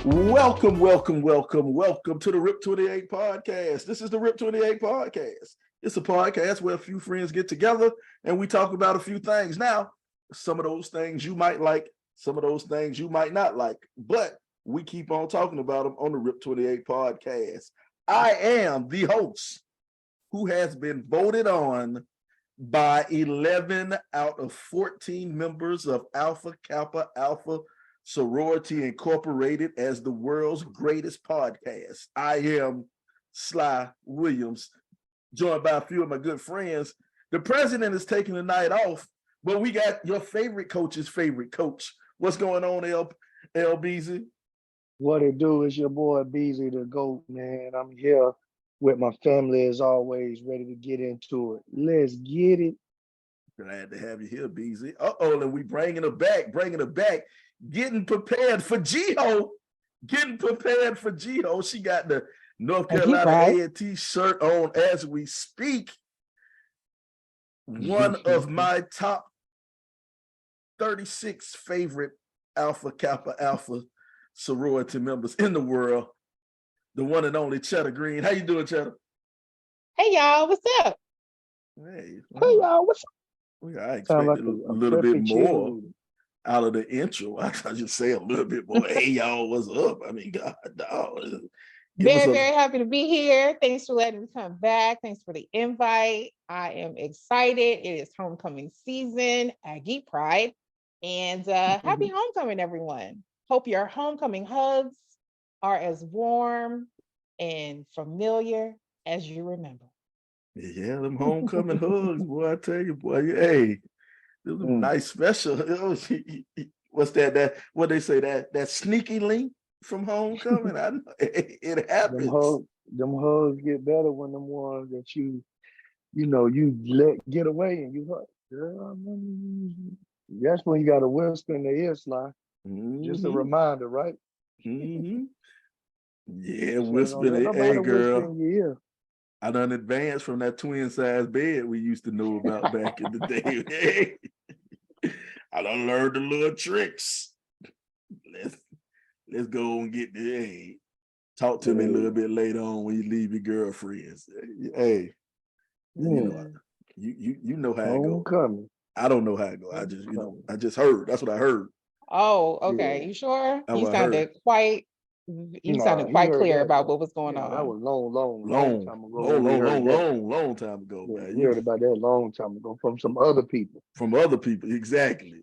Welcome to the Rip 28 podcast. This is the Rip 28 podcast. It's a podcast where a few friends get together and we talk about a few things. Now, some of those things you might like, some of those things you might not like, but we keep on talking about them on the Rip 28 podcast. I am the host who has been voted on by 11 out of 14 members of Alpha Kappa Alpha Sorority Incorporated as the world's greatest podcast. I am Sly Williams, joined by a few of my good friends. The president is taking the night off, but we got your favorite coach's favorite coach. What's going on, L Beezy? What it do is your boy Beezy the GOAT, man. I'm here with my family as always, ready to get into it. Let's get it. Glad to have you here, Beezy. And we bringing her back. Getting prepared for G-Ho. She got the North Carolina A&T shirt on as we speak. One of my top 36 favorite Alpha Kappa Alpha sorority members in the world, the one and only Chetta Green. How you doing, Chetta? Hey, y'all. What's up? Hey, y'all. What's up? I expected a little bit more out of the intro. I just say a little bit more. Hey, y'all, what's up? I mean, God, dog. Very happy to be here. Thanks for letting me come back. Thanks for the invite. I am excited. It is homecoming season, Aggie Pride, and happy homecoming, everyone. Hope your homecoming hugs are as warm and familiar as you remember. Yeah, them homecoming hugs, boy. I tell you, boy. Hey, it was a nice special. What's that? What they say? That sneaky link from homecoming. I know it happens. Them hugs get better when them ones that you let get away and you hug. Girl, that's when you got to whisper in the ear, Sly. Just a reminder, right? Yeah, whisper in the ear, girl. I done advanced from that twin size bed we used to know about back in the day. I done learned the little tricks. Let's go and get the talk to me a little bit later on when you leave your girlfriends. Hey, you know how it goes. I don't know how it goes. I just heard. That's what I heard. Oh, okay. Yeah. You sure? You sounded quite clear about what was going on. That was long time ago. Long time ago, man. You heard about that long time ago from some other people. Exactly.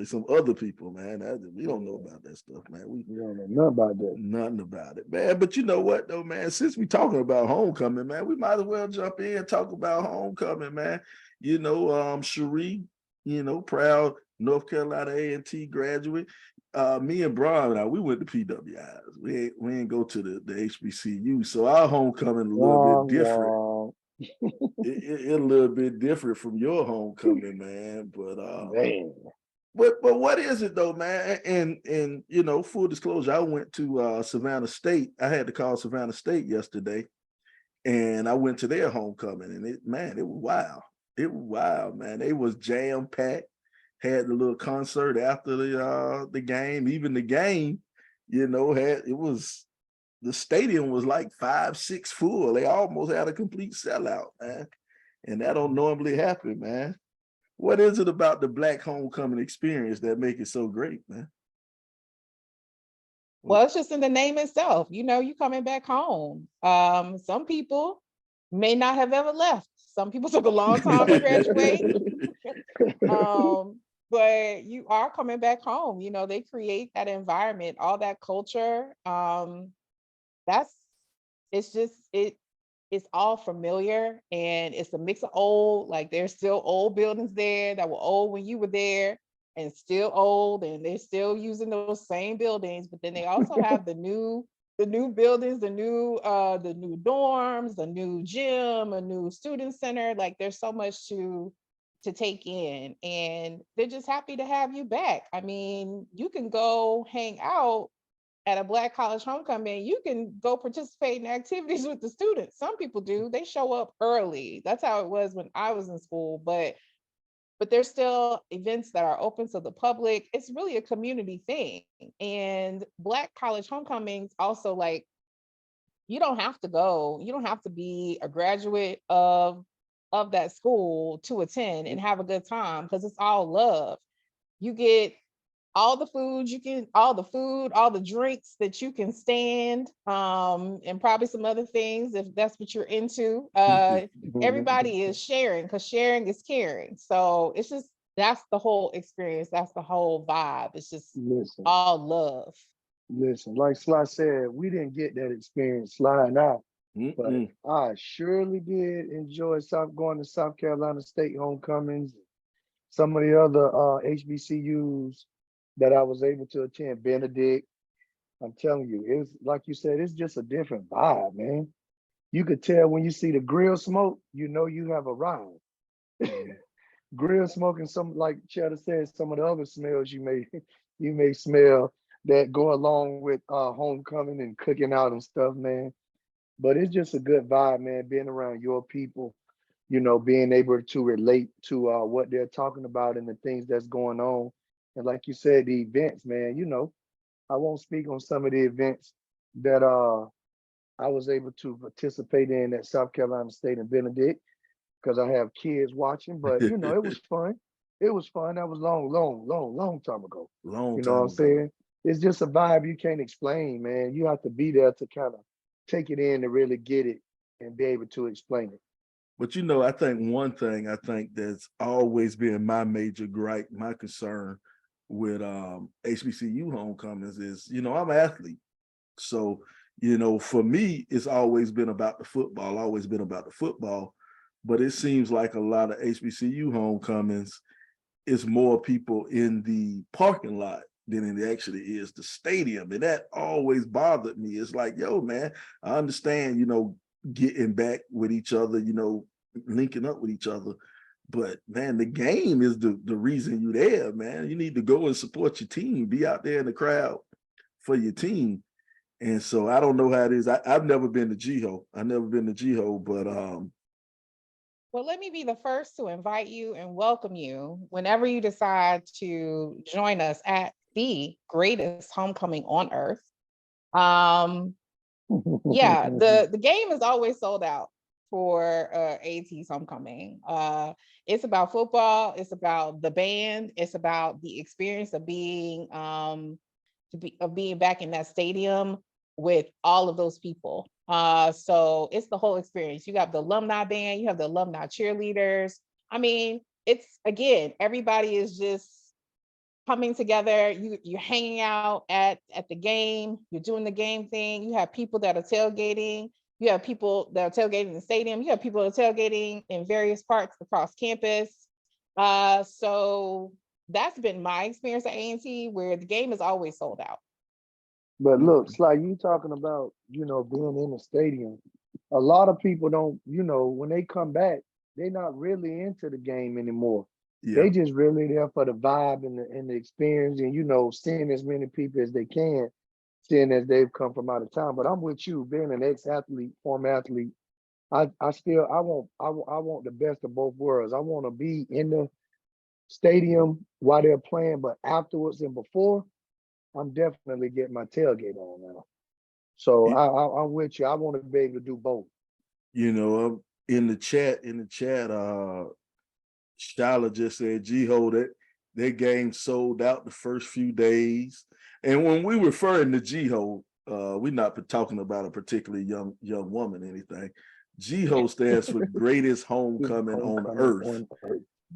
Some other people, man. We don't know about that stuff, man. We don't know nothing about that. Nothing about it, man. But you know what, though, man? Since we talking about homecoming, man, we might as well jump in and talk about homecoming, man. Cherie, proud North Carolina A&T graduate. Me and Brian, we went to PWIs. We ain't go to the HBCU, so our homecoming a little bit different. It a little bit different from your homecoming, man. But what is it though, man? And full disclosure, I went to Savannah State. I had to call Savannah State yesterday, and I went to their homecoming, and it was wild. It was wild, man. They was jam packed. Had the little concert after the game. Even the game, the stadium was like 5-6 full. They almost had a complete sellout, man. And that don't normally happen, man. What is it about the Black homecoming experience that make it so great, man? Well, it's just in the name itself. You coming back home. Some people may not have ever left. Some people took a long time to graduate. But you are coming back home. They create that environment, all that culture. It's all familiar, and it's a mix of old, like there's still old buildings there that were old when you were there and still old, and they're still using those same buildings, but then they also have the new buildings, the new dorms, the new gym, a new student center. Like there's so much to take in, and they're just happy to have you back. I mean, you can go hang out at a Black college homecoming. You can go participate in activities with the students. Some people do. They show up early. That's how it was when I was in school. But but there's still events that are open to the public. It's really a community thing. And Black college homecomings also, like, you don't have to go, you don't have to be a graduate of that school to attend and have a good time, because it's all love. You get all the food you can, all the food, all the drinks that you can stand, and probably some other things if that's what you're into. Everybody is sharing, because sharing is caring. So it's just, that's the whole experience, that's the whole vibe. It's just Listen, all love. listen, like Sly said, we didn't get that experience flying out, but I surely did enjoy going to South Carolina State homecomings, some of the other HBCUs that I was able to attend, Benedict. I'm telling you, it's like you said, it's just a different vibe, man. You could tell when you see the grill smoke, you know you have arrived. Grill smoke and some, like Chetta said, some of the other smells you may smell that go along with homecoming and cooking out and stuff, man. But it's just a good vibe, man, being around your people, you know, being able to relate to what they're talking about and the things that's going on. And like you said, the events, man, you know, I won't speak on some of the events that I was able to participate in at South Carolina State and Benedict, because I have kids watching, but you know, it was fun. It was fun. That was long time ago. Long You know time what I'm ago. saying? It's just a vibe you can't explain, man. You have to be there to kind of take it in to really get it and be able to explain it. But you know, I think one thing I think that's always been my major gripe, my concern with HBCU homecomings is, you know, I'm an athlete. So, you know, for me, it's always been about the football, always been about the football. But it seems like a lot of HBCU homecomings is more people in the parking lot than it actually is the stadium. And that always bothered me. It's like, yo, man, I understand, you know, getting back with each other, you know, linking up with each other. But man, the game is the reason you're there, man. You need to go and support your team, be out there in the crowd for your team. And so I don't know how it is. I've never been to GHO. I've never been to GHO, but Well, let me be the first to invite you and welcome you whenever you decide to join us at the greatest homecoming on earth. Yeah, the game is always sold out for AT's homecoming. It's about football, it's about the band, it's about the experience of being back in that stadium with all of those people. So it's the whole experience. You got the alumni band, you have the alumni cheerleaders. I mean, it's, again, everybody is just coming together. You're hanging out at the game, you're doing the game thing. You have people that are tailgating, you have people that are tailgating in the stadium, you have people that are tailgating in various parks across campus. So that's been my experience at A&T, where the game is always sold out. But look, it's like you talking about, you know, being in the stadium. A lot of people don't, you know, when they come back, they're not really into the game anymore. yeah. They just really there for the vibe and the experience, and you know, seeing as many people as they can, seeing as they've come from out of town. But I'm with you, being an ex-athlete, former athlete. I want the best of both worlds. I want to be in the stadium while they're playing, but afterwards and before, I'm definitely getting my tailgate on now. So I'm with you. I want to be able to do both. You know, in the chat, Shyla just said, GHO, that game sold out the first few days. And when we referring to GHO, we're not talking about a particularly young woman or anything. GHO stands for Greatest Homecoming on Earth.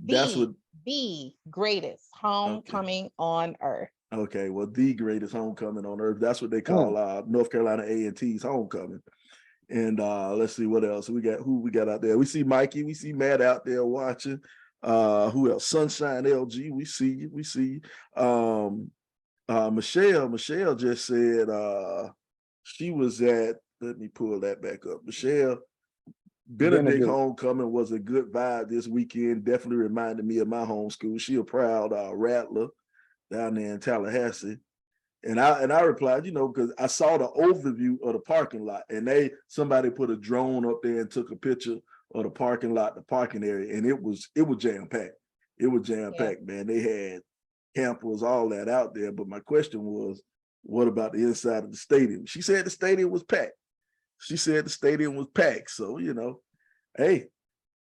That's what the greatest homecoming on earth. Okay, well, the greatest homecoming on earth. That's what they call North Carolina A&T's homecoming. And let's see what else we got. Who we got out there? We see Mikey. We see Matt out there watching. Who else? Sunshine LG. We see you. We see you. Michelle just said she was at. Let me pull that back up. Michelle. Benedict homecoming was a good vibe this weekend. Definitely reminded me of my home school. She a proud rattler down there in Tallahassee. And I replied, you know, because I saw the overview of the parking lot, and somebody put a drone up there and took a picture of the parking lot, the parking area, and it was jam-packed. it was jam-packed, man. They had campers, all that out there. But my question was, what about the inside of the stadium? She said the stadium was packed. So, hey,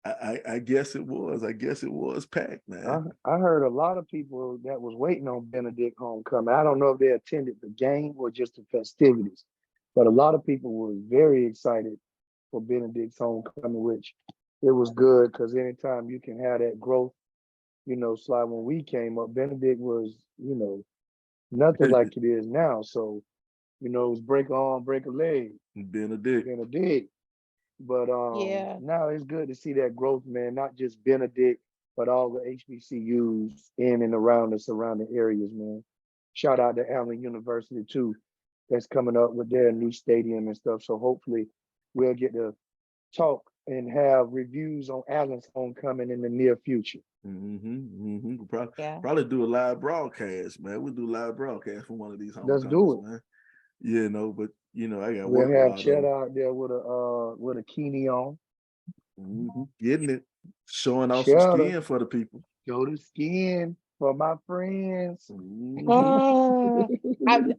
I guess it was. I guess it was packed, man. I heard a lot of people that was waiting on Benedict homecoming. I don't know if they attended the game or just the festivities, but a lot of people were very excited for Benedict's homecoming, which it was good because anytime you can have that growth, Sly, when we came up, Benedict was, nothing like it is now. So, it was break an arm, break a leg. Benedict. But now it's good to see that growth, man, not just Benedict, but all the HBCUs in and around the surrounding areas, man. Shout out to Allen University too. That's coming up with their new stadium and stuff. So hopefully we'll get to talk and have reviews on Allen's homecoming in the near future. We'll probably do a live broadcast, man. We'll do a live broadcast from one of these homecomings. Let's do it, man. But I got we'll have Chetta out there with a kini on. Getting it, showing off some skin for the people. Show the skin for my friends.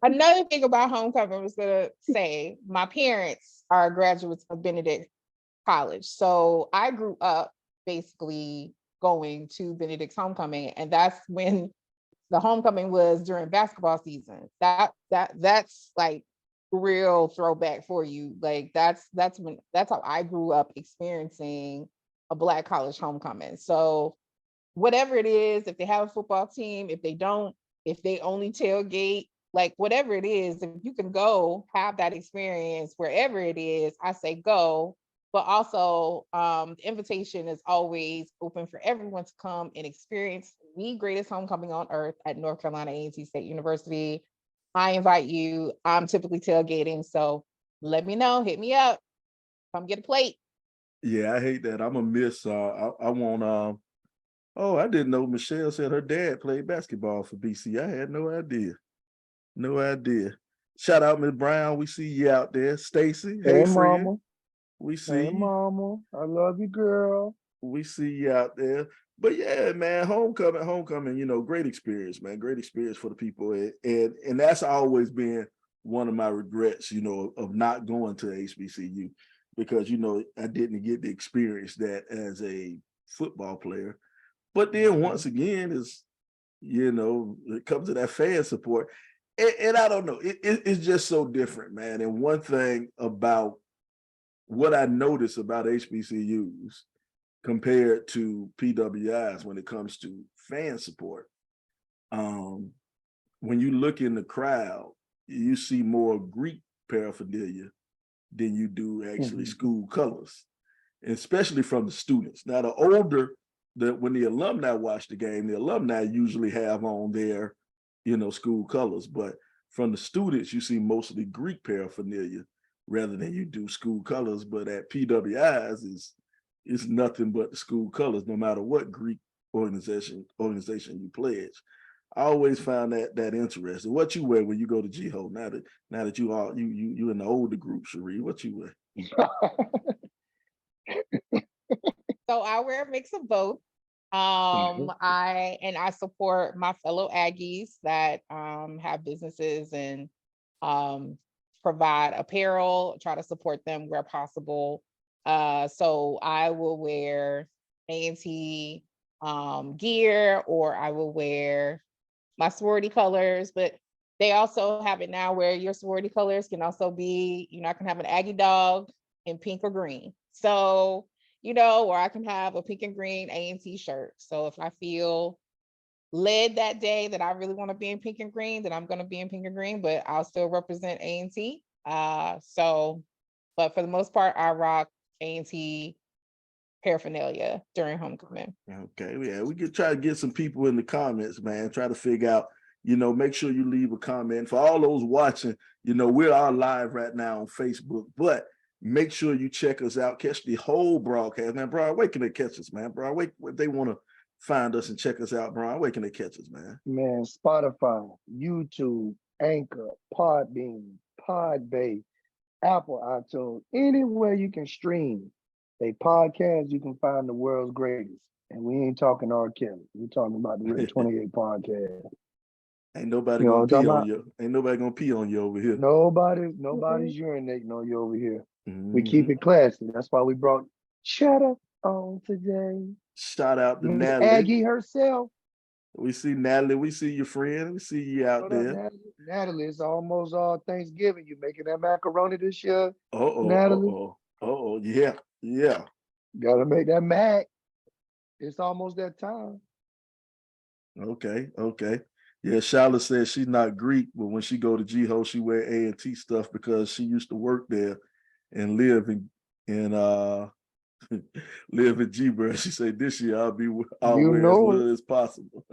Another thing about homecoming, I was gonna say, my parents are graduates of Benedict College, so I grew up basically going to Benedict's homecoming, and that's when the homecoming was during basketball season. That's like real throwback for you. Like that's how I grew up experiencing a Black college homecoming. So whatever it is, if they have a football team, if they don't, if they only tailgate, like whatever it is, if you can go have that experience wherever it is, I say go. But also the invitation is always open for everyone to come and experience the greatest homecoming on earth at North Carolina A&T State University. I invite you. I'm typically tailgating, so let me know. Hit me up. Come get a plate. Yeah, I hate that. I'm a miss. I want. I didn't know Michelle said her dad played basketball for BC. I had no idea. No idea. Shout out, Miss Brown. We see you out there. Stacy. Hey, friend. Mama. We see hey, you. Mama. I love you, girl. We see you out there. But yeah, man, homecoming, great experience, man. Great experience for the people. And that's always been one of my regrets, of not going to HBCU because, I didn't get to experience that as a football player. But then once again, it comes to that fan support. And I don't know, it's just so different, man. And one thing about what I notice about HBCUs compared to PWIs when it comes to fan support, when you look in the crowd, you see more Greek paraphernalia than you do actually school colors, especially from the students. Now, when the alumni watch the game, the alumni usually have on their, school colors, but from the students, you see mostly Greek paraphernalia rather than you do school colors. But at PWIs it's nothing but the school colors, no matter what Greek organization you pledge. I always found that interesting. What you wear when you go to GHO now that you are you in the older group, Cherie? What you wear? So I wear a mix of both. I support my fellow Aggies that have businesses and provide apparel, try to support them where possible. So I will wear A&T gear, or I will wear my sorority colors, but they also have it now where your sorority colors can also be, I can have an Aggie dog in pink or green. So, or I can have a pink and green A&T shirt. So if I feel led that day that I really want to be in pink and green, then I'm going to be in pink and green, but I'll still represent A&T. But for the most part, I rock A&T paraphernalia during homecoming. Okay, yeah, we could try to get some people in the comments, man. Try to figure out, make sure you leave a comment. For all those watching, we're all live right now on Facebook, but make sure you check us out, catch the whole broadcast. Man, Brian, where can they catch us, man? Brian, if they want to find us and check us out, Brian, where can they catch us, man? Man, Spotify, YouTube, Anchor, Podbean, Podbay, Apple iTunes, anywhere you can stream a podcast, you can find the world's greatest. And we ain't talking R. Kelly. We're talking about the Rip 28 podcast. Ain't nobody You know gonna what pee I'm talking on about? you. Ain't nobody gonna pee on you over here. Nobody's urinating on you over here. We keep Mhm. it classy. That's why we brought Chetta on today. Shout out to Miss Natalie. Aggie herself. We see Natalie. We see your friend. We see you out What up, there. Natalie? Natalie, it's almost Thanksgiving. You making that macaroni this year, Uh-oh, Natalie? uh-oh, uh-oh. Yeah, yeah. Gotta make that mac. It's almost that time. Okay, okay. Yeah, Charlotte says she's not Greek, but when she go to G-Ho, she wear A&T stuff because she used to work there and live in live in G-Bird. She said this year I'll You wear as know it. little as possible.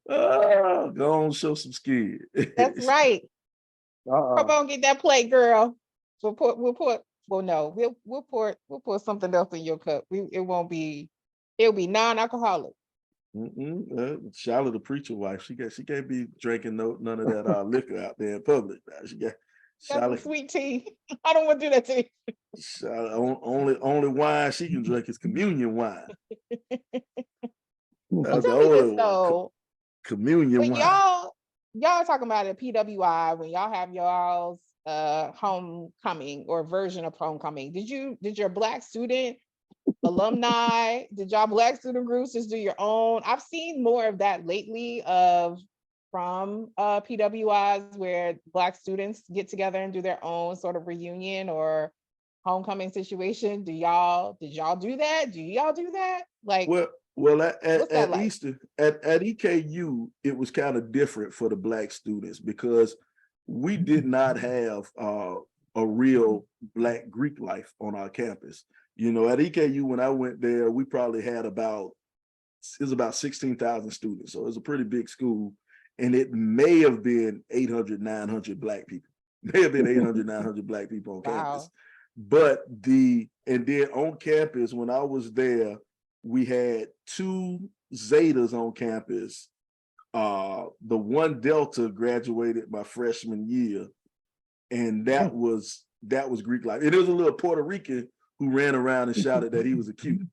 Go on, show some skin. That's right. Come Uh-uh. on, get that plate, girl. Well, no, we'll pour something else in your cup. It'll be non-alcoholic. Charlotte, the preacher wife, she can't be drinking none of that liquor out there in public. She got That's some Charlotte, sweet tea. I don't want to do that to you. Charlotte only wine she can drink is communion wine. So That's the tell me this only one, though. communion When wine. y'all talking about a PWI, when y'all have y'all's homecoming or version of homecoming, did your Black student alumni, did y'all Black student groups just do your own? I've seen more of that lately from PWIs where Black students get together and do their own sort of reunion or homecoming situation. Did y'all do that? Do y'all do that? Like, Well, at what's that like? Easter, at EKU, it was kind of different for the Black students because we did not have a real Black Greek life on our campus. You know, at EKU, when I went there, we probably had about 16,000 students. So it was a pretty big school. And it may have been 800, 900 Black people. May have been 800, 900 Black people on campus. But and then on campus, when I was there, we had 2 Zetas on campus. The one Delta graduated my freshman year, and that was Greek life. And there was a little Puerto Rican who ran around and shouted that he was a Q.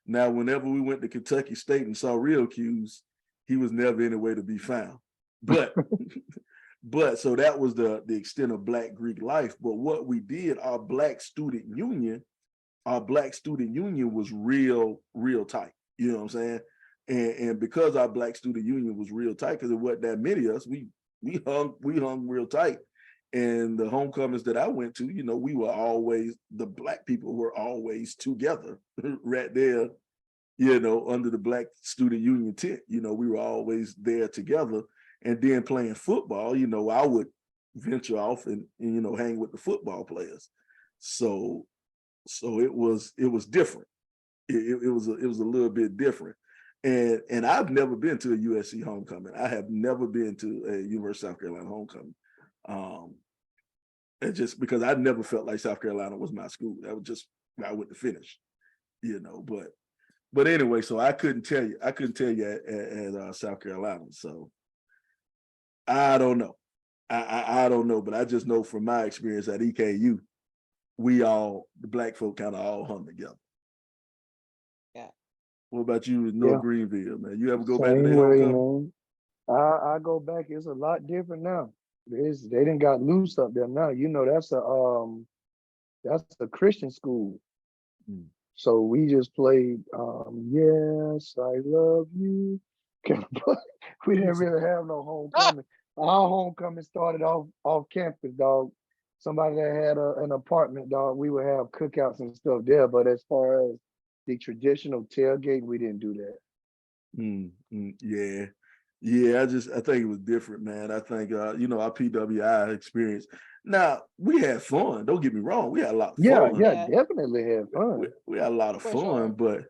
Now, whenever we went to Kentucky State and saw real Qs, he was never anywhere to be found. But so that was the extent of Black Greek life. But what we did, our Black student union was real tight. You know what I'm saying? And because our Black student union was real tight, because it wasn't that many of us, we hung real tight. And the homecomings that I went to, you know, the Black people were always together right there, you know, under the Black student union tent. You know, we were always there together. And then playing football, you know, I would venture off and you know, hang with the football players. So it was different. It was a little bit different. And I've never been to a USC homecoming. I have never been to a University of South Carolina homecoming. And just because I never felt like South Carolina was my school. That was just where I went to finish, you know. But anyway, so I couldn't tell you at South Carolina. So I don't know. I don't know, but I just know from my experience at EKU, the Black folk kind of all hung together. Yeah. What about you in North Greenville, man? You ever go back to Same the way, homecoming? man. I go back. It's a lot different now. They didn't got loose up there now. You know, that's a Christian school. So we just played Yes, I Love You. We didn't really have no homecoming. Our homecoming started off campus, dog. Somebody that had an apartment, dog, we would have cookouts and stuff there. But as far as the traditional tailgate, we didn't do that. Yeah. Yeah, I think it was different, man. I think you know, our PWI experience. Now, we had fun. Don't get me wrong. We had a lot of fun. Yeah, definitely had fun. We had a lot of For fun, sure.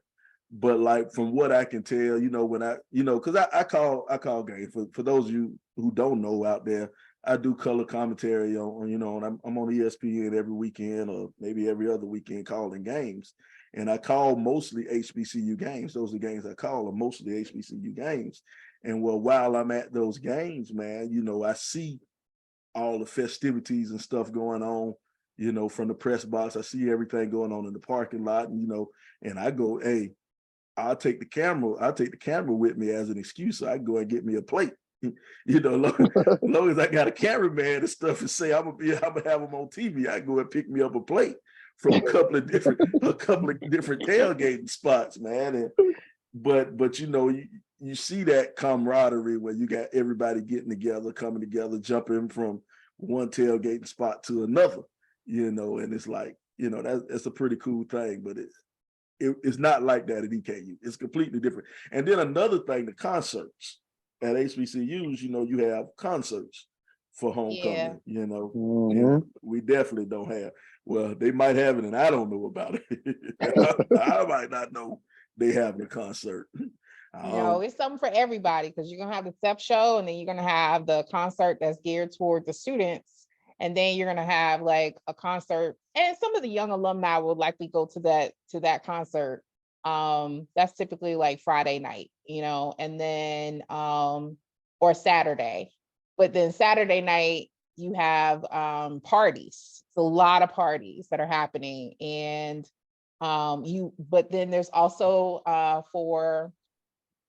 but like from what I can tell, you know, when because I call games for those of you who don't know out there, I do color commentary on you know, and I'm on ESPN every weekend or maybe every other weekend calling games. And I call mostly HBCU games. Those are the games I call are mostly HBCU games. And well, while I'm at those games, man, you know, I see all the festivities and stuff going on, you know, from the press box. I see everything going on in the parking lot, and, you know, and I go, hey, I'll take the camera with me as an excuse so I can go and get me a plate. You know, long as I got a cameraman and stuff and say I'm gonna have them on TV, I go and pick me up a plate from a couple of different tailgating spots, man. And but you know, you see that camaraderie where you got everybody getting together, coming together, jumping from one tailgating spot to another, you know, and it's like, you know, that's a pretty cool thing, but it's not like that at EKU. It's completely different. And then another thing, the concerts at HBCUs, you know, you have concerts for homecoming, you know, and we definitely don't have. Well, they might have it and I don't know about it. I might not know they having a concert. You know, it's something for everybody, because you're gonna have the step show, and then you're gonna have the concert that's geared toward the students, and then you're gonna have like a concert, and some of the young alumni will likely go to that concert. That's typically like Friday night, you know, and then or Saturday. But then Saturday night you have parties. It's a lot of parties that are happening, and but then there's also for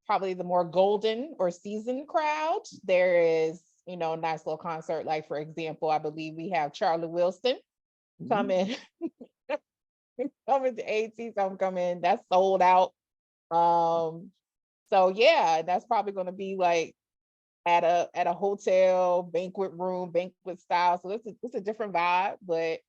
probably the more golden or seasoned crowd, there is, you know, a nice little concert. Like, for example, I believe we have Charlie Wilson coming, coming to AT homecoming. That's sold out. So yeah, that's probably going to be like at a hotel banquet room, banquet style. So it's a different vibe. But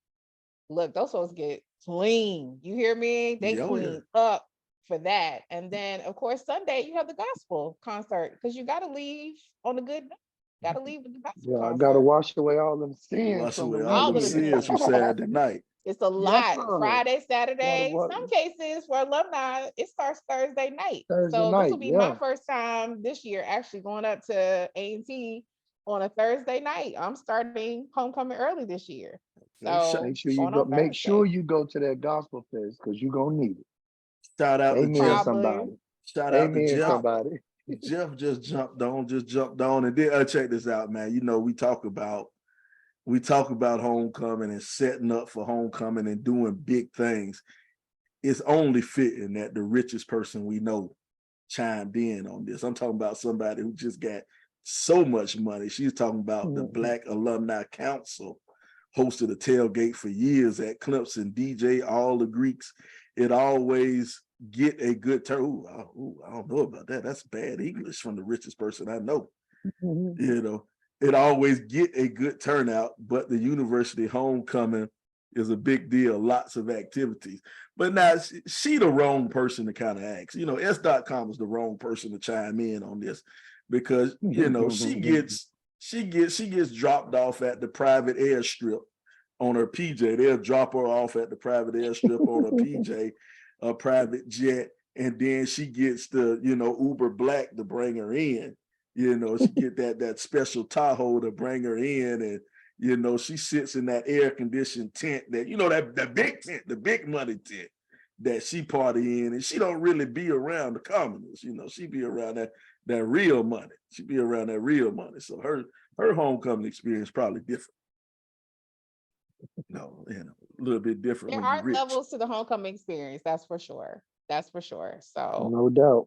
look, those folks get clean. You hear me? They clean up for that. And then of course Sunday you have the gospel concert, because you got to leave on a good note. Got to leave with the gospel concert. I got to wash away all them sins. Wash away all them sins from Saturday night. It's a lot. Friday, Saturday. Some cases for alumni, it starts Thursday night. This will be my first time this year actually going up to A&T on a Thursday night. I'm starting homecoming early this year. So make sure you go to that gospel fest, because you're gonna need it. Shout out to Jeff. Somebody. Shout out to Jeff. Somebody. Jeff just jumped on, and then check this out, man. You know, we talk about homecoming and setting up for homecoming and doing big things. It's only fitting that the richest person we know chimed in on this. I'm talking about somebody who just got so much money. She's talking about the Black Alumni Council hosted a tailgate for years at Clemson, DJ all the Greeks. It always get a good turn. I don't know about that. That's bad English from the richest person I know. You know, it always get a good turnout, but the university homecoming is a big deal, lots of activities. But now she the wrong person to kind of ask. You know, S.com is the wrong person to chime in on this, because, you know, she gets dropped off at the private airstrip on her PJ. They'll drop her off at the private airstrip on her PJ, a private jet, and then she gets the, you know, Uber Black to bring her in. You know, she get that special Tahoe to bring her in, and, you know, she sits in that air-conditioned tent that, you know, that big tent, the big money tent that she party in, and she don't really be around the commoners. You know, she be around that real money. She be around that real money. So her homecoming experience probably different. No, you know, a little bit different. There are levels to the homecoming experience, that's for sure. That's for sure. So no doubt.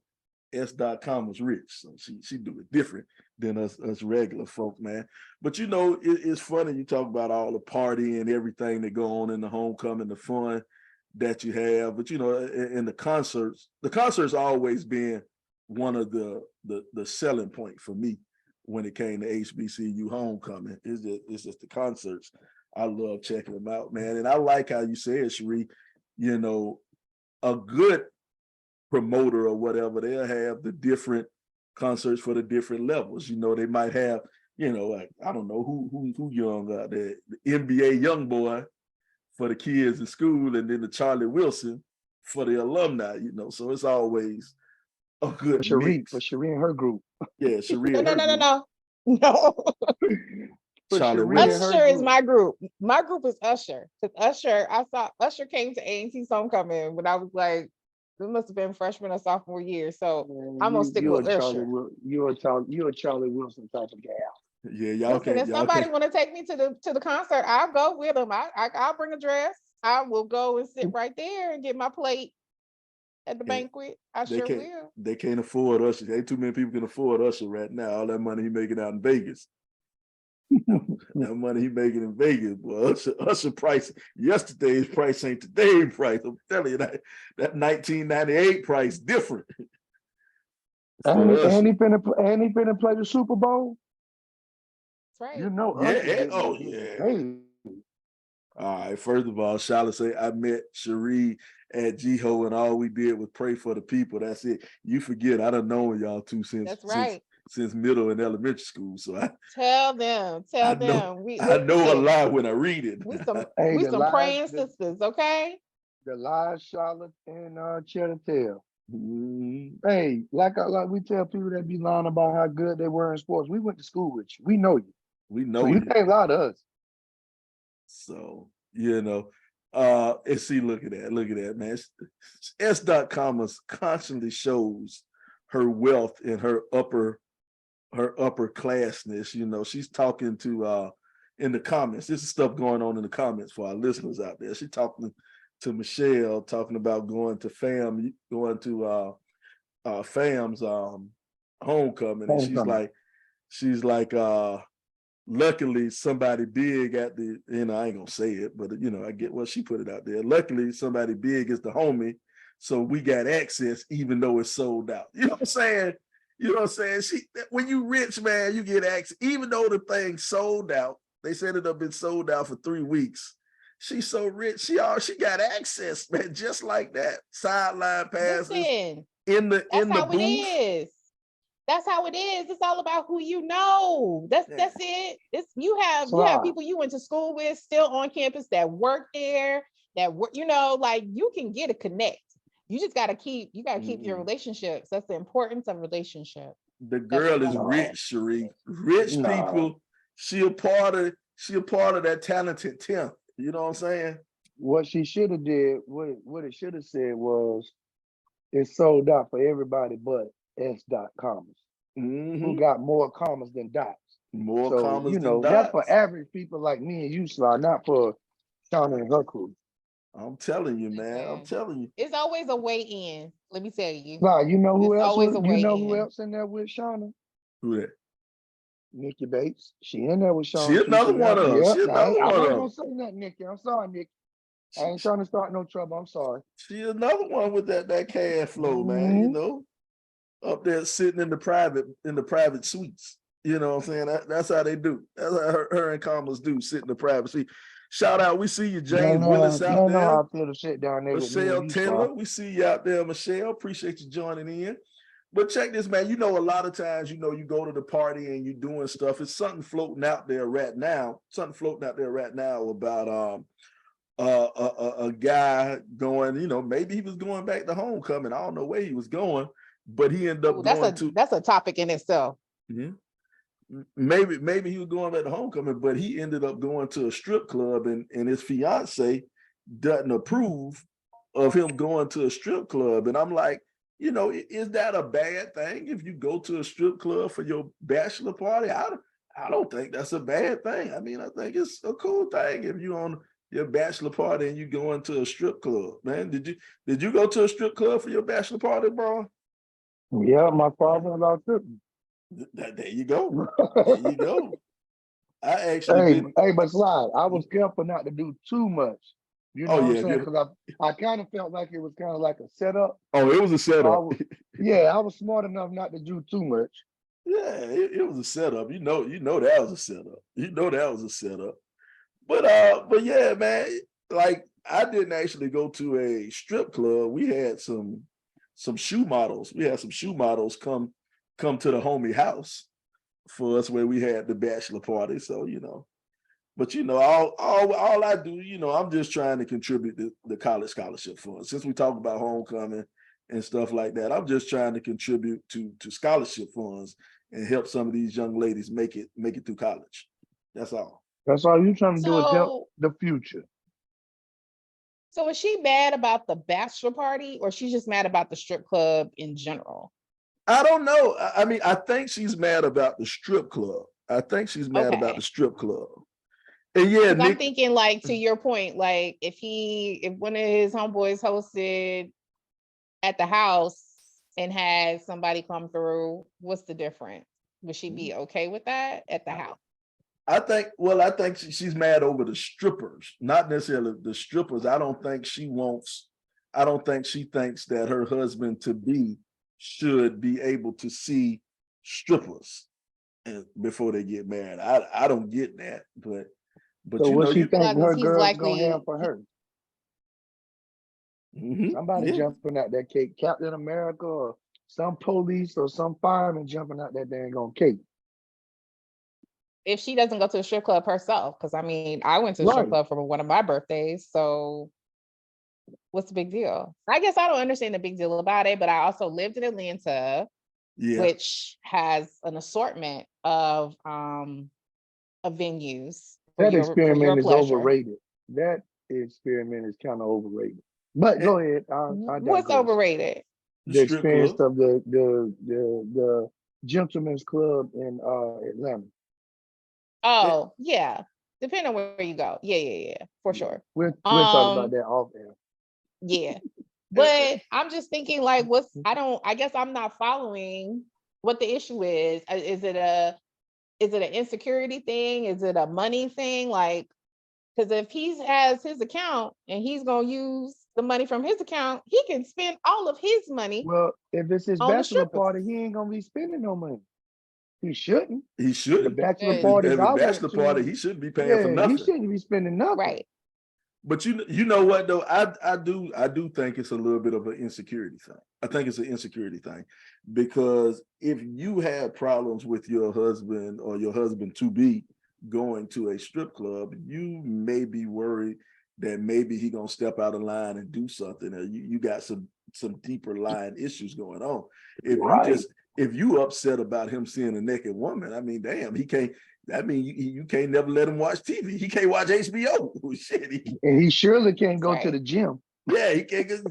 S.com was rich, so she do it different than us regular folk, man. But you know, it's funny you talk about all the party and everything that go on in the homecoming, the fun that you have. But you know, in the concerts always been one of the selling point for me when it came to HBCU homecoming. It's just the concerts. I love checking them out, man. And I like how you said, Cherie, you know, a good promoter or whatever, they'll have the different concerts for the different levels. You know, they might have, you know, like, I don't know who young out there, the NBA young boy for the kids in school, and then the Charlie Wilson for the alumni, you know. So it's always a good mix. For Cherie and her group. Yeah, Cherie. No. Charlie Usher is my group. My group is Usher. Because I saw Usher came to A&T's homecoming when I was like, it must have been freshman or sophomore year. So I'm gonna stick with Usher. You're a Charlie Wilson type of gal. Yeah, y'all can. If somebody want to take me to the concert, I'll go with them. I'll bring a dress. I will go and sit right there and get my plate at the banquet. I They sure can't. will. They can't afford Usher. Ain't too many people can afford Usher right now. All that money he making out in Vegas. That money he making in Vegas, boy. Usher price. Yesterday's price ain't today's price. I'm telling you that 1998 price different. And For Usher. he finna play the Super Bowl. That's right. You know, Yeah. Usher Oh getting yeah. paid. All right. First of all, Charlotte say I met Cherie at Jiho and all we did was pray for the people. That's it. You forget I done known y'all two That's right. since middle and elementary school. So Tell them. I Tell know them. We I know a listen. lot when I read it. Hey, We the some lies, praying sisters, okay? the lies Charlotte and Chetta tell. Mhm. Hey, like we tell people that be lying about how good they were in sports. We went to school with you. We know you. We So know you you. can't lie to us. So, and see, look at that, man. S.Commas constantly shows her wealth and her upper classness. She's talking to in the comments. This is stuff going on in the comments for our listeners out there. She's talking to Michelle, talking about going to Fam's homecoming. And she's like, luckily somebody big at the, I ain't gonna say it, but I get what she put it out there. Luckily somebody big is the homie, so we got access even though it's sold out. You know what I'm saying? When you rich, man, you get access, even though the thing sold out. They said it have been sold out for 3 weeks. She's so rich, she got access, man, just like that. Sideline passes. Listen, in the that's how booth. it is. That's how it is. It's all about who you know. That's it. You have people you went to school with still on campus that work there, that work, like you can get a connect. You just gotta keep your relationships. That's the importance of relationship. The girl is rich, Cherie. Rich people, she a part of that talented 10th. You know what I'm saying? What she should have did, what it should have said was, it's sold out for everybody but S.Commas, who got more commas than dots. More commas than dots. That's for average people like me and you, Sly, not for Shauna and her crew. I'm telling you, man. I'm telling you. It's always a way in. Let me tell you. Sly, you know who else? Who else in there with Shauna? Who that? Nikki Bates. She in there with Shauna. She another one of them. She another one of them. I wasn't gonna say nothing, Nikki. I'm sorry, Nikki. I ain't trying to start no trouble. I'm sorry. She another one with that cash flow, man. Up there sitting in the private suites. You know what I'm saying? That's how they do. That's how her and Commas do, sit in the private suite. Shout out, we see you, James Willis out there. I feel the shit down there. Michelle Taylor, we see you out there, Michelle. Appreciate you joining in. But check this, man. A lot of times, you go to the party and you're doing stuff. It's something floating out there right now. About a guy going, maybe he was going back to homecoming. I don't know where he was going, but he ended up that's a topic in itself. Mm-hmm. Maybe he was going back to homecoming, but he ended up going to a strip club, and his fiance doesn't approve of him going to a strip club. And I'm like, is that a bad thing if you go to a strip club for your bachelor party? I don't think that's a bad thing. I mean, I think it's a cool thing if you on your bachelor party and you go into a strip club, man. Did you go to a strip club for your bachelor party, bro? Yeah, my father-in-law took me. There you go. There you go. I actually Hey, but Sly, I was careful not to do too much. You know what I'm saying? Because I kind of felt like it was kind of like a setup. Oh, it was a setup. I was smart enough not to do too much. Yeah, it was a setup. That was a setup. That was a setup. But yeah, man, like I didn't actually go to a strip club. We had some shoe models. We had some shoe models come to the homie house for us where we had the bachelor party. So, but all I do, I'm just trying to contribute to the college scholarship fund. Since we talk about homecoming and stuff like that, I'm just trying to contribute to scholarship funds and help some of these young ladies make it through college. That's all. That's all you're trying to do is help the future. So is she mad about the bachelor party, or she's just mad about the strip club in general? I don't know. I mean, I think she's mad about the strip club. About the strip club. And yeah, Nick, I'm thinking, like, to your point, like if one of his homeboys hosted at the house and had somebody come through, what's the difference? Would she be okay with that at the house? I think she's mad over the strippers, not necessarily the strippers. I don't think she thinks that her husband to be should be able to see strippers before they get married. I don't get that, but So what she think her he's girl's likely gonna have for her? Somebody jumping out that cake, Captain America or some police or some fireman jumping out that dang on cake. If she doesn't go to the strip club herself, because I mean, I went to the strip Right. club for one of my birthdays, so what's the big deal? I guess I don't understand the big deal about it, but I also lived in Atlanta, which has an assortment of venues That for experiment your is pleasure. overrated. That experiment is kind of overrated. But go ahead. I What's digress. overrated? The experience of the gentleman's club in Atlanta. Oh, yeah. Depending on where you go. Yeah, for sure. We'll talk about that off air. Yeah. But I'm just thinking like I guess I'm not following what the issue is. Is it an insecurity thing? Is it a money thing? Like, because if he has his account and he's gonna use the money from his account, he can spend all of his money. Well, if it's his on the bachelor strippers. party, he ain't gonna be spending no money. He shouldn't. He shouldn't. The bachelor Good. parties Every I went bachelor to, party, he shouldn't be paying for nothing. He shouldn't be spending nothing. Right. But you know what though, I do think it's a little bit of an insecurity thing. I think it's an insecurity thing because if you have problems with your husband or your husband to be going to a strip club, you may be worried that maybe he gonna step out of line and do something, or you got some deeper line issues going on. If you upset about him seeing a naked woman, I mean, damn, he can't. I mean, you can't never let him watch TV. He can't watch HBO. Shit. And he surely can't go to the gym. Yeah, he can't get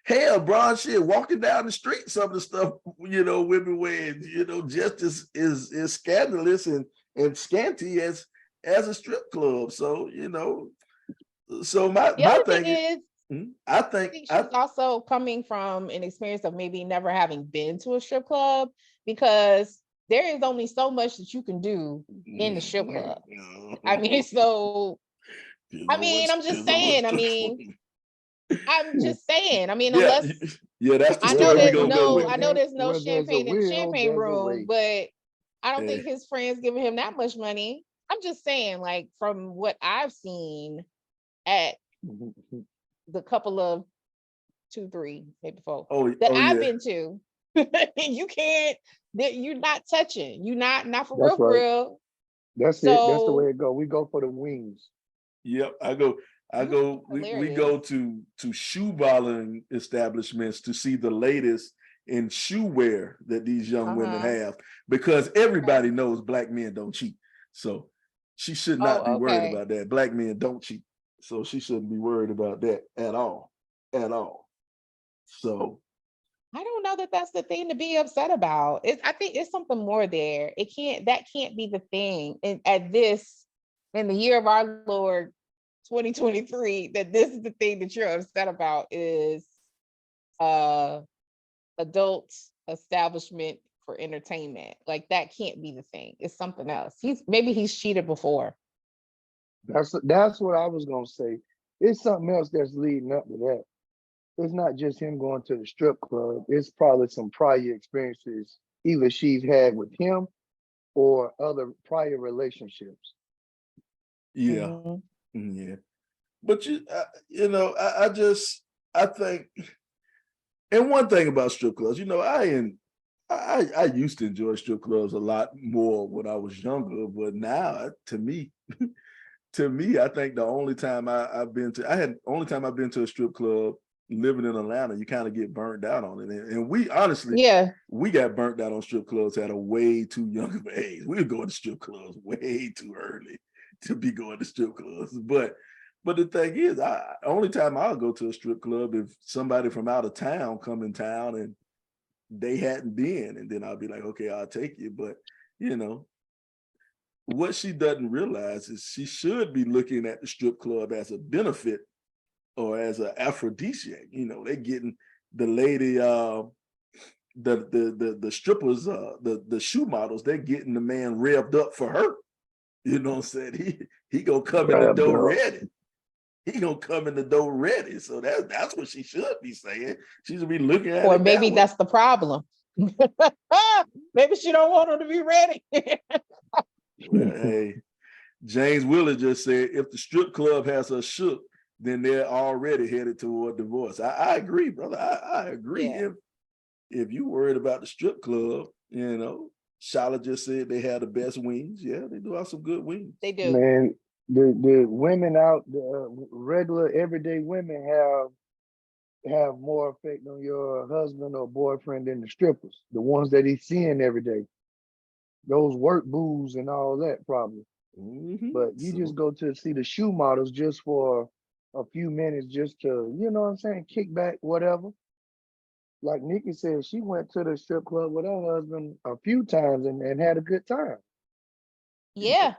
hell, bro, shit, walking down the street, some of the stuff, women wearing, just as scandalous and scanty as a strip club. So, so my thing is, I think she's also coming from an experience of maybe never having been to a strip club, because there is only so much that you can do in the strip club. I mean, so I'm just saying. Unless that's the I story we're gonna go with. I know there's no champagne in the champagne room, but I don't think his friends giving him that much money. I'm just saying, like, from what I've seen at the couple of 2, 3, maybe 4 I've been to, you can't. You're not touching. You're not for That's real, right. real. That's it. That's the way it go. We go for the wings. Yep, I go. We go to shoe balling establishments to see the latest in shoe wear that these young women have, because everybody knows black men don't cheat. So she should not be worried about that. Black men don't cheat. So she shouldn't be worried about that at all. So I don't know that that's the thing to be upset about. I think it's something more there. That can't be the thing. And in the year of our Lord 2023, that this is the thing that you're upset about is adult establishment for entertainment. Like, that can't be the thing. It's something else. He's cheated before. That's what I was gonna say. It's something else that's leading up to that. It's not just him going to the strip club. It's probably some prior experiences either she's had with him or other prior relationships. Yeah. Yeah. But I think, and one thing about strip clubs, I used to enjoy strip clubs a lot more when I was younger, but now to me, I think the only time I've been to a strip club living in Atlanta, you kind of get burnt out on it. And we honestly, we got burnt out on strip clubs at a way too young of an age. We were going to strip clubs way too early to be going to strip clubs. But the thing is, only time I'll go to a strip club if somebody from out of town come in town and they hadn't been, and then I'll be like, okay, I'll take you. But what she doesn't realize is she should be looking at the strip club as a benefit or as an aphrodisiac. They're getting the lady, the strippers, the shoe models, they're getting the man revved up for her. You know what I'm saying? He gonna come in the door ready. He gonna come in the door ready. So that's what she should be saying. She should be looking at Or it. maybe that's the problem. Maybe she don't want him to be ready. Well, hey, James Willard just said, if the strip club has her shook, then they're already headed toward divorce. I agree, brother. I agree. Yeah. If you worried about the strip club, you know, Charlotte just said they had the best wings. Yeah, they do have some good wings. They do. Man, the women out, the regular everyday women have more effect on your husband or boyfriend than the strippers, the ones that he's seeing every day. Those work booze and all that probably. But you just go to see the shoe models just for a few minutes, just to, you know what I'm saying, kick back, whatever. Like Nikki said, she went to the strip club with her husband a few times and had a good time. Yeah.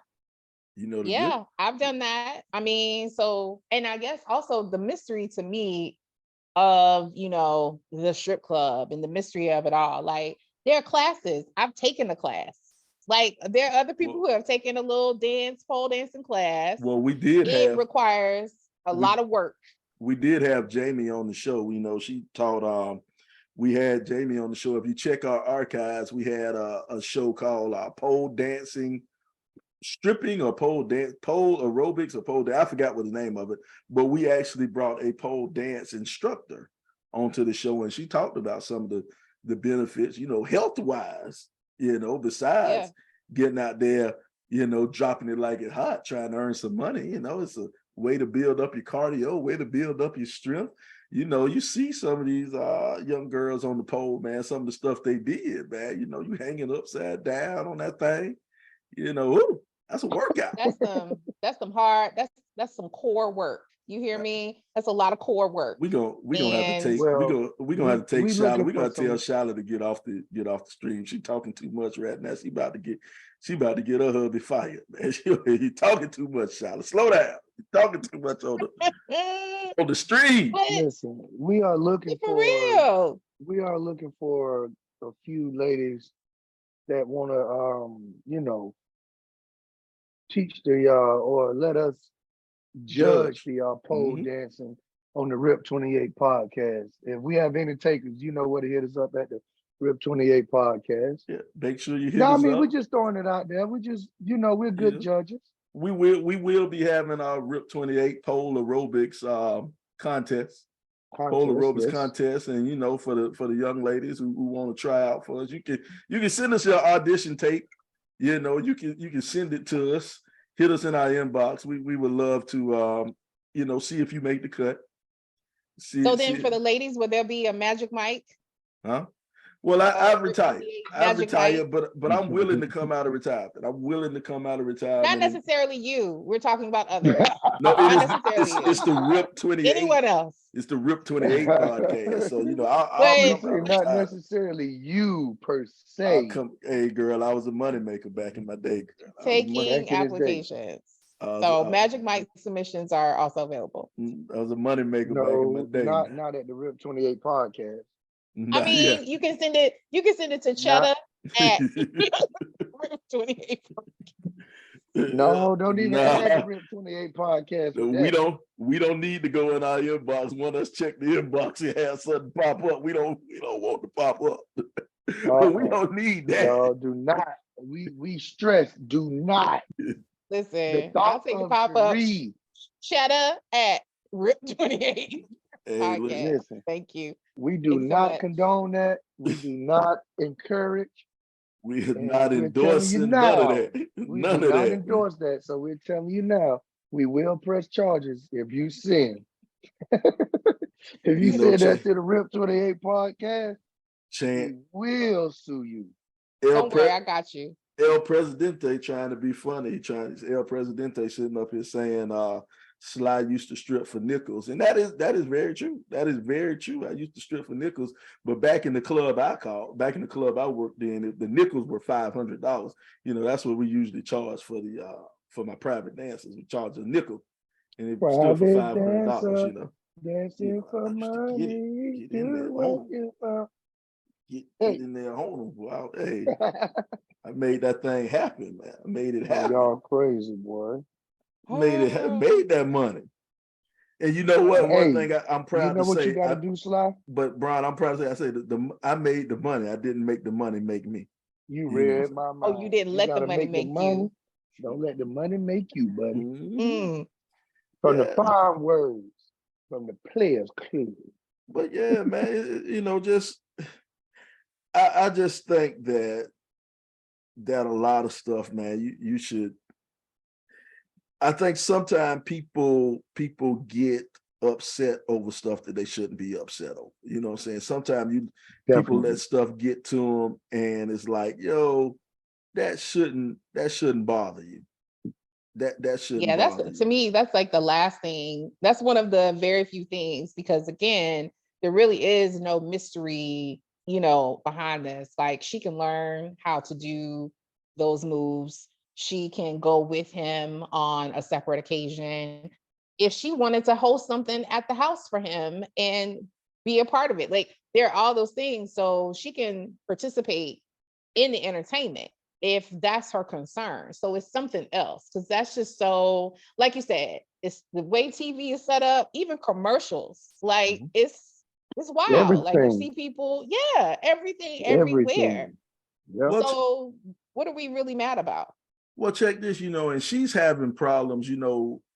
You know, Yeah, I've done that. I mean, so, and I guess also the mystery to me of, you know, the strip club and the mystery of it all, like there are classes. I've taken a class. Like there are other people who have taken a little pole dancing class. Well, we did it requires a lot of work. We did have Jamie on the show. You know, she taught, we had Jamie on the show. If you check our archives, we had a show called pole dancing, stripping, or pole aerobics, or pole dance. I forgot what the name of it, but we actually brought a pole dance instructor onto the show, and she talked about some of the benefits, you know, health-wise, you know, besides getting out there, you know, dropping it like it's hot, trying to earn some money. You know, it's a way to build up your cardio, way to build up your strength. You know, you see some of these young girls on the pole, man, some of the stuff they did, man. You know, you hanging upside down on that thing. You know, ooh, that's a workout. That's some hard, that's some core work. You hear me? That's a lot of core work. We gonna have to take Charlotte. We're gonna tell Charlotte to get off the stream. She talking too much right now. She about to get her hubby fired, man. You talking too much, Charlotte. Slow down. You're talking too much on the stream. Listen, we are looking for real. We are looking for a few ladies that want to you know, teach the or let us judge the pole dancing on the Rip 28 podcast. If we have any takers, you know where to hit us up at the Rip 28 podcast. Yeah, make sure you hit us up. I mean, we're just throwing it out there. We just, you know, we're good judges. We will be having our Rip 28 pole aerobics contest. Pole aerobics contest, and you know, for the young ladies who want to try out for us, you can send us your audition tape. You know, you can send it to us. Hit us in our inbox. We would love to you know, see if you make the cut. For the ladies, will there be a Magic Mike? Huh? Well, I retired. But I'm willing to come out of retirement. Not necessarily you. We're talking about others. No, it's the Rip 28. Anyone else? It's the Rip 28 podcast. So, you know, I'll not necessarily you per se. Hey, girl, I was a moneymaker back in my day. Taking applications. So Magic Mike submissions are also available. I was a moneymaker back in my day. Not at the Rip 28 podcast. I mean, you can send it to Chetta at Rip 28. No, don't even add the Rip 28 podcast. We don't need to go in our inbox. Want us check the inbox and have something pop up. We don't want to pop up. We don't need that. No, do not. We stress, do not. Listen, I'll take a pop up. Chetta at Rip 28. Hey, listen. Thank you. We do not condone that. We do not encourage. We are not endorsing none of that. We do not endorse that. So we're telling you now, we will press charges if you sin. If you said that to the Rip 28 podcast, we will sue you. Don't worry, I got you. El Presidente trying to be funny. El Presidente sitting up here saying Sly used to strip for nickels, and that is very true. That is very true. I used to strip for nickels, but back in the club I worked in, the nickels were $500. You know, that's what we usually charge for my private dances. We charge a nickel, and it stood for $500. You know. Dancing for I used to money. get in there, own them, get Hey. in there, own them. Wow, hey, I made that thing happen, man. I made it Oh, happen. y'all crazy, boy. Made that money. And you know what? Hey, One thing I'm you proud know to what you say, got to do, Sly? but Brian, I'm proud to say, I say that I made the money. I didn't make the money make me. You You know. read my Oh, you mind. didn't You let the gotta money make the make money. you. Don't let the money make you, buddy. Mhm. Mm. From the Yeah. 5 words from the Players Club. But yeah, man, you know, just I just think that a lot of stuff, man, you should. I think sometimes people get upset over stuff that they shouldn't be upset over. You know what I'm saying? Sometimes people Definitely. let stuff get to them, and it's like, yo, that shouldn't bother you. That shouldn't Yeah, bother that's to you. me, that's like the last thing. That's one of the very few things because again, there really is no mystery, behind this. Like she can learn how to do those moves. She can go with him on a separate occasion. If she wanted to host something at the house for him and be a part of it, like there are all those things. So she can participate in the entertainment if that's her concern. So it's something else because that's just so, like you said, it's the way TV is set up, even commercials, like Mhm. it's wild. Like you Everything. see people, yeah, everything everywhere. Everything. Yep. Well, So what are we really mad about? well, check this, and she's having problems,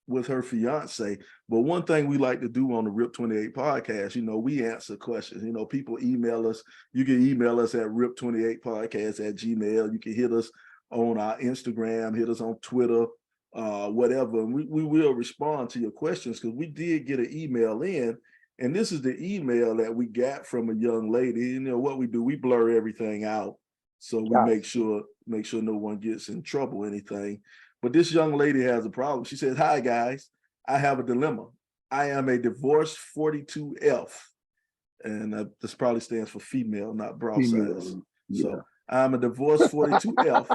with her fiance. But one thing we like to do on the RIP 28 podcast, we answer questions. People email us. You can email us at rip28podcast@gmail. You can hit us on our Instagram, hit us on Twitter, whatever. And we will respond to your questions because we did get an email in. And this is the email that we got from a young lady. What we do, we blur everything out. So we make sure no one gets in trouble or anything. But this young lady has a problem. She says, "Hi guys, I have a dilemma. I am a divorced 42F." And this probably stands for female, not bra size. Yeah. So I'm a divorced 42F.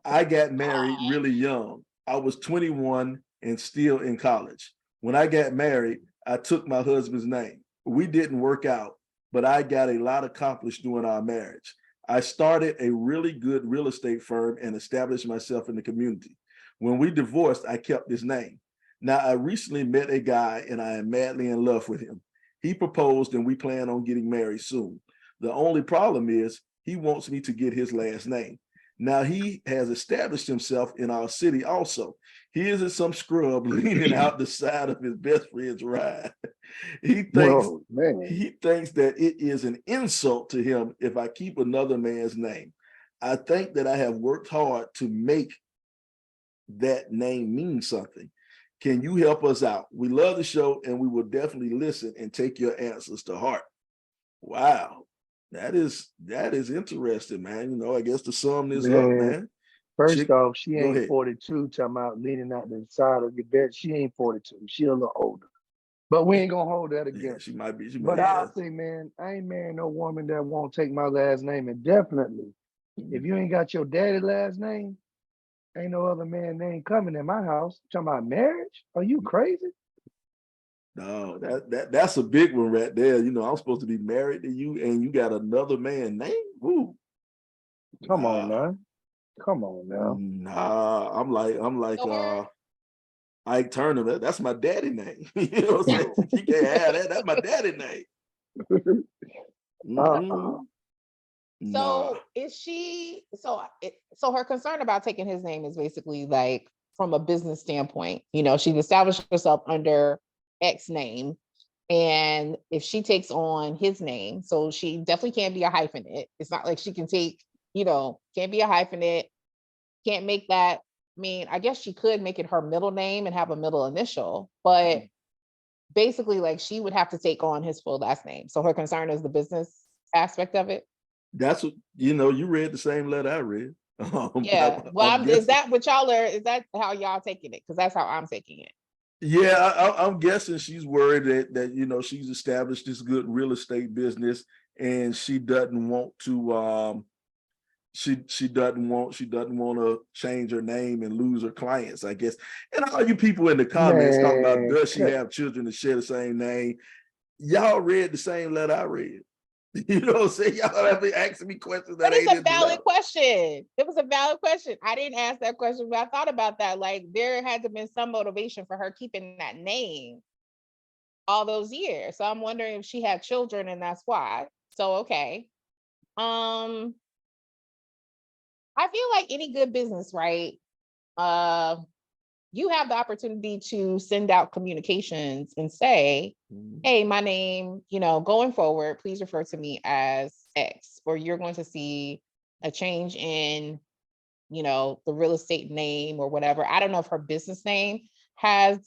I got married really young. I was 21 and still in college. When I got married, I took my husband's name. We didn't work out, but I got a lot accomplished during our marriage. I started a really good real estate firm and established myself in the community. When we divorced, I kept his name. Now, I recently met a guy and I am madly in love with him. He proposed and we plan on getting married soon. The only problem is he wants me to get his last name. Now he has established himself in our city also. He isn't some scrub leaning out the side of his best friend's ride. He thinks that it is an insult to him if I keep another man's name. I think that I have worked hard to make that name mean something. Can you help us out? We love the show and we will definitely listen and take your answers to heart. Wow. That is interesting, man. I guess to sum this up, man. First off, she Go ain't ahead. 42, talking about leaning out the side of your bed. She ain't 42. She a little older. But we ain't gonna hold that against. Yeah, she might be. But I'll say, man, I ain't marrying no woman that won't take my last name. And definitely, if you ain't got your daddy last name, ain't no other man name coming in my house. Talking about marriage? Are you crazy? No, that's a big one right there. I'm supposed to be married to you, and you got another man's name. Woo. Come on now. Nah, I'm like So Ike Turner. That's my daddy name. You know what I'm saying? You can't have that. That's my daddy name. Uh-uh. So is she so her concern about taking his name is basically like from a business standpoint, she's established herself under X name. And if she takes on his name, so she definitely can't be a hyphenate. It's not like she can take, can't be a hyphenate, can't make that. I mean, I guess she could make it her middle name and have a middle initial, but basically like she would have to take on his full last name. So her concern is the business aspect of it. That's what you read the same letter I read. Yeah. Well, is that what y'all are? Is that how y'all taking it? Because that's how I'm taking it. Yeah, I'm guessing she's worried that she's established this good real estate business and she doesn't want to she doesn't want to change her name and lose her clients, I guess. And all you people in the comments talking about, Man, does she have children that share the same name? Y'all read the same letter I read. You know what I'm saying? Y'all have been asking me questions that But it's ain't a in the valid letter. question. It was a valid question. I didn't ask that question, but I thought about that. Like, there had to been some motivation for her keeping that name all those years. So I'm wondering if she had children and that's why. So okay. I feel like any good business, right? You have the opportunity to send out communications and say, hey, my name, going forward, please refer to me as X, or you're going to see a change in, the real estate name or whatever. I don't know if her business name has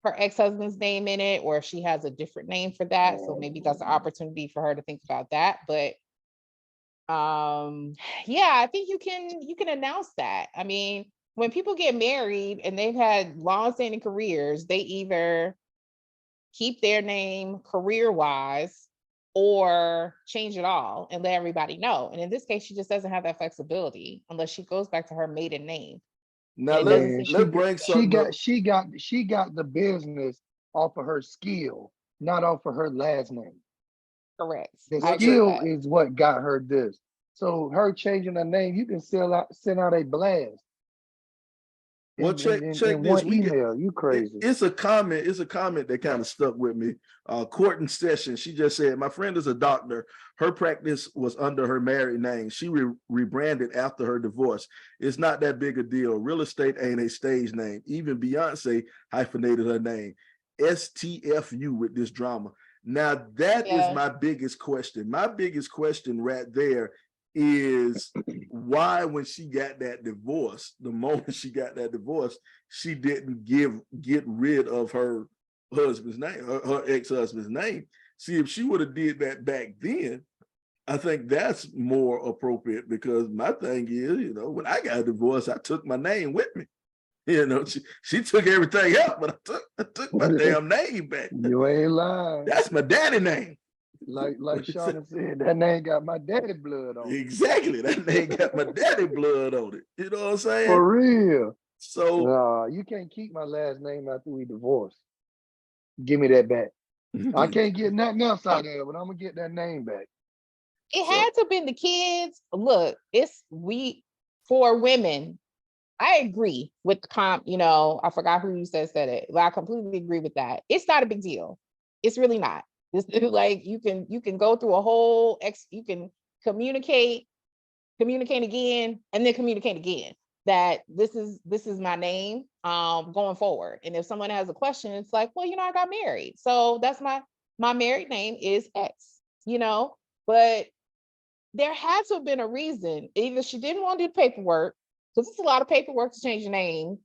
her ex-husband's name in it, or if she has a different name for that. So maybe that's an opportunity for her to think about that. But yeah, I think you can announce that. I mean, when people get married and they've had long-standing careers, they either keep their name career-wise or change it all and let everybody know. And in this case, she just doesn't have that flexibility unless she goes back to her maiden name. Now It doesn't man, seem let's bring something up. she got the business off of her skill, not off of her last name. correct. The I agree with skill that. is what got her this. So her changing her name, you can send out a blast Well, check in this. one We get email. You crazy. it's a comment. It's a comment that kind of stuck with me. Courtney Session. She just said, "My friend is a doctor. Her practice was under her married name. She rebranded after her divorce. It's not that big a deal. Real estate ain't a stage name. Even Beyonce hyphenated her name. STFU with this drama." Now that is Yeah. my biggest question. My biggest question right there is why, when she got that divorce, the moment she got that divorce, she didn't get rid of her husband's name, her ex-husband's name. See, if she would have did that back then, I think that's more appropriate, because my thing is, when I got a divorce, I took my name with me. She took everything out, but I took my damn name back. You ain't lying. That's my daddy name. Like Shauna said, that name got my daddy blood on it. Exactly. That name got my daddy blood on it. You know what I'm saying? For real. So Nah, you can't keep my last name after we divorced. Give me that back. I can't get nothing else out of it, but I'm gonna get that name back. It had to have been the kids. Look, for women. I agree with the I forgot who you said it, but I completely agree with that. It's not a big deal. It's really not. It's like you can go through a whole you can communicate again, and then communicate again that this is my name going forward. And if someone has a question, it's like, well, I got married. So that's my married name is X, but there had to have been a reason. Either she didn't want to do the paperwork, because it's a lot of paperwork to change your name.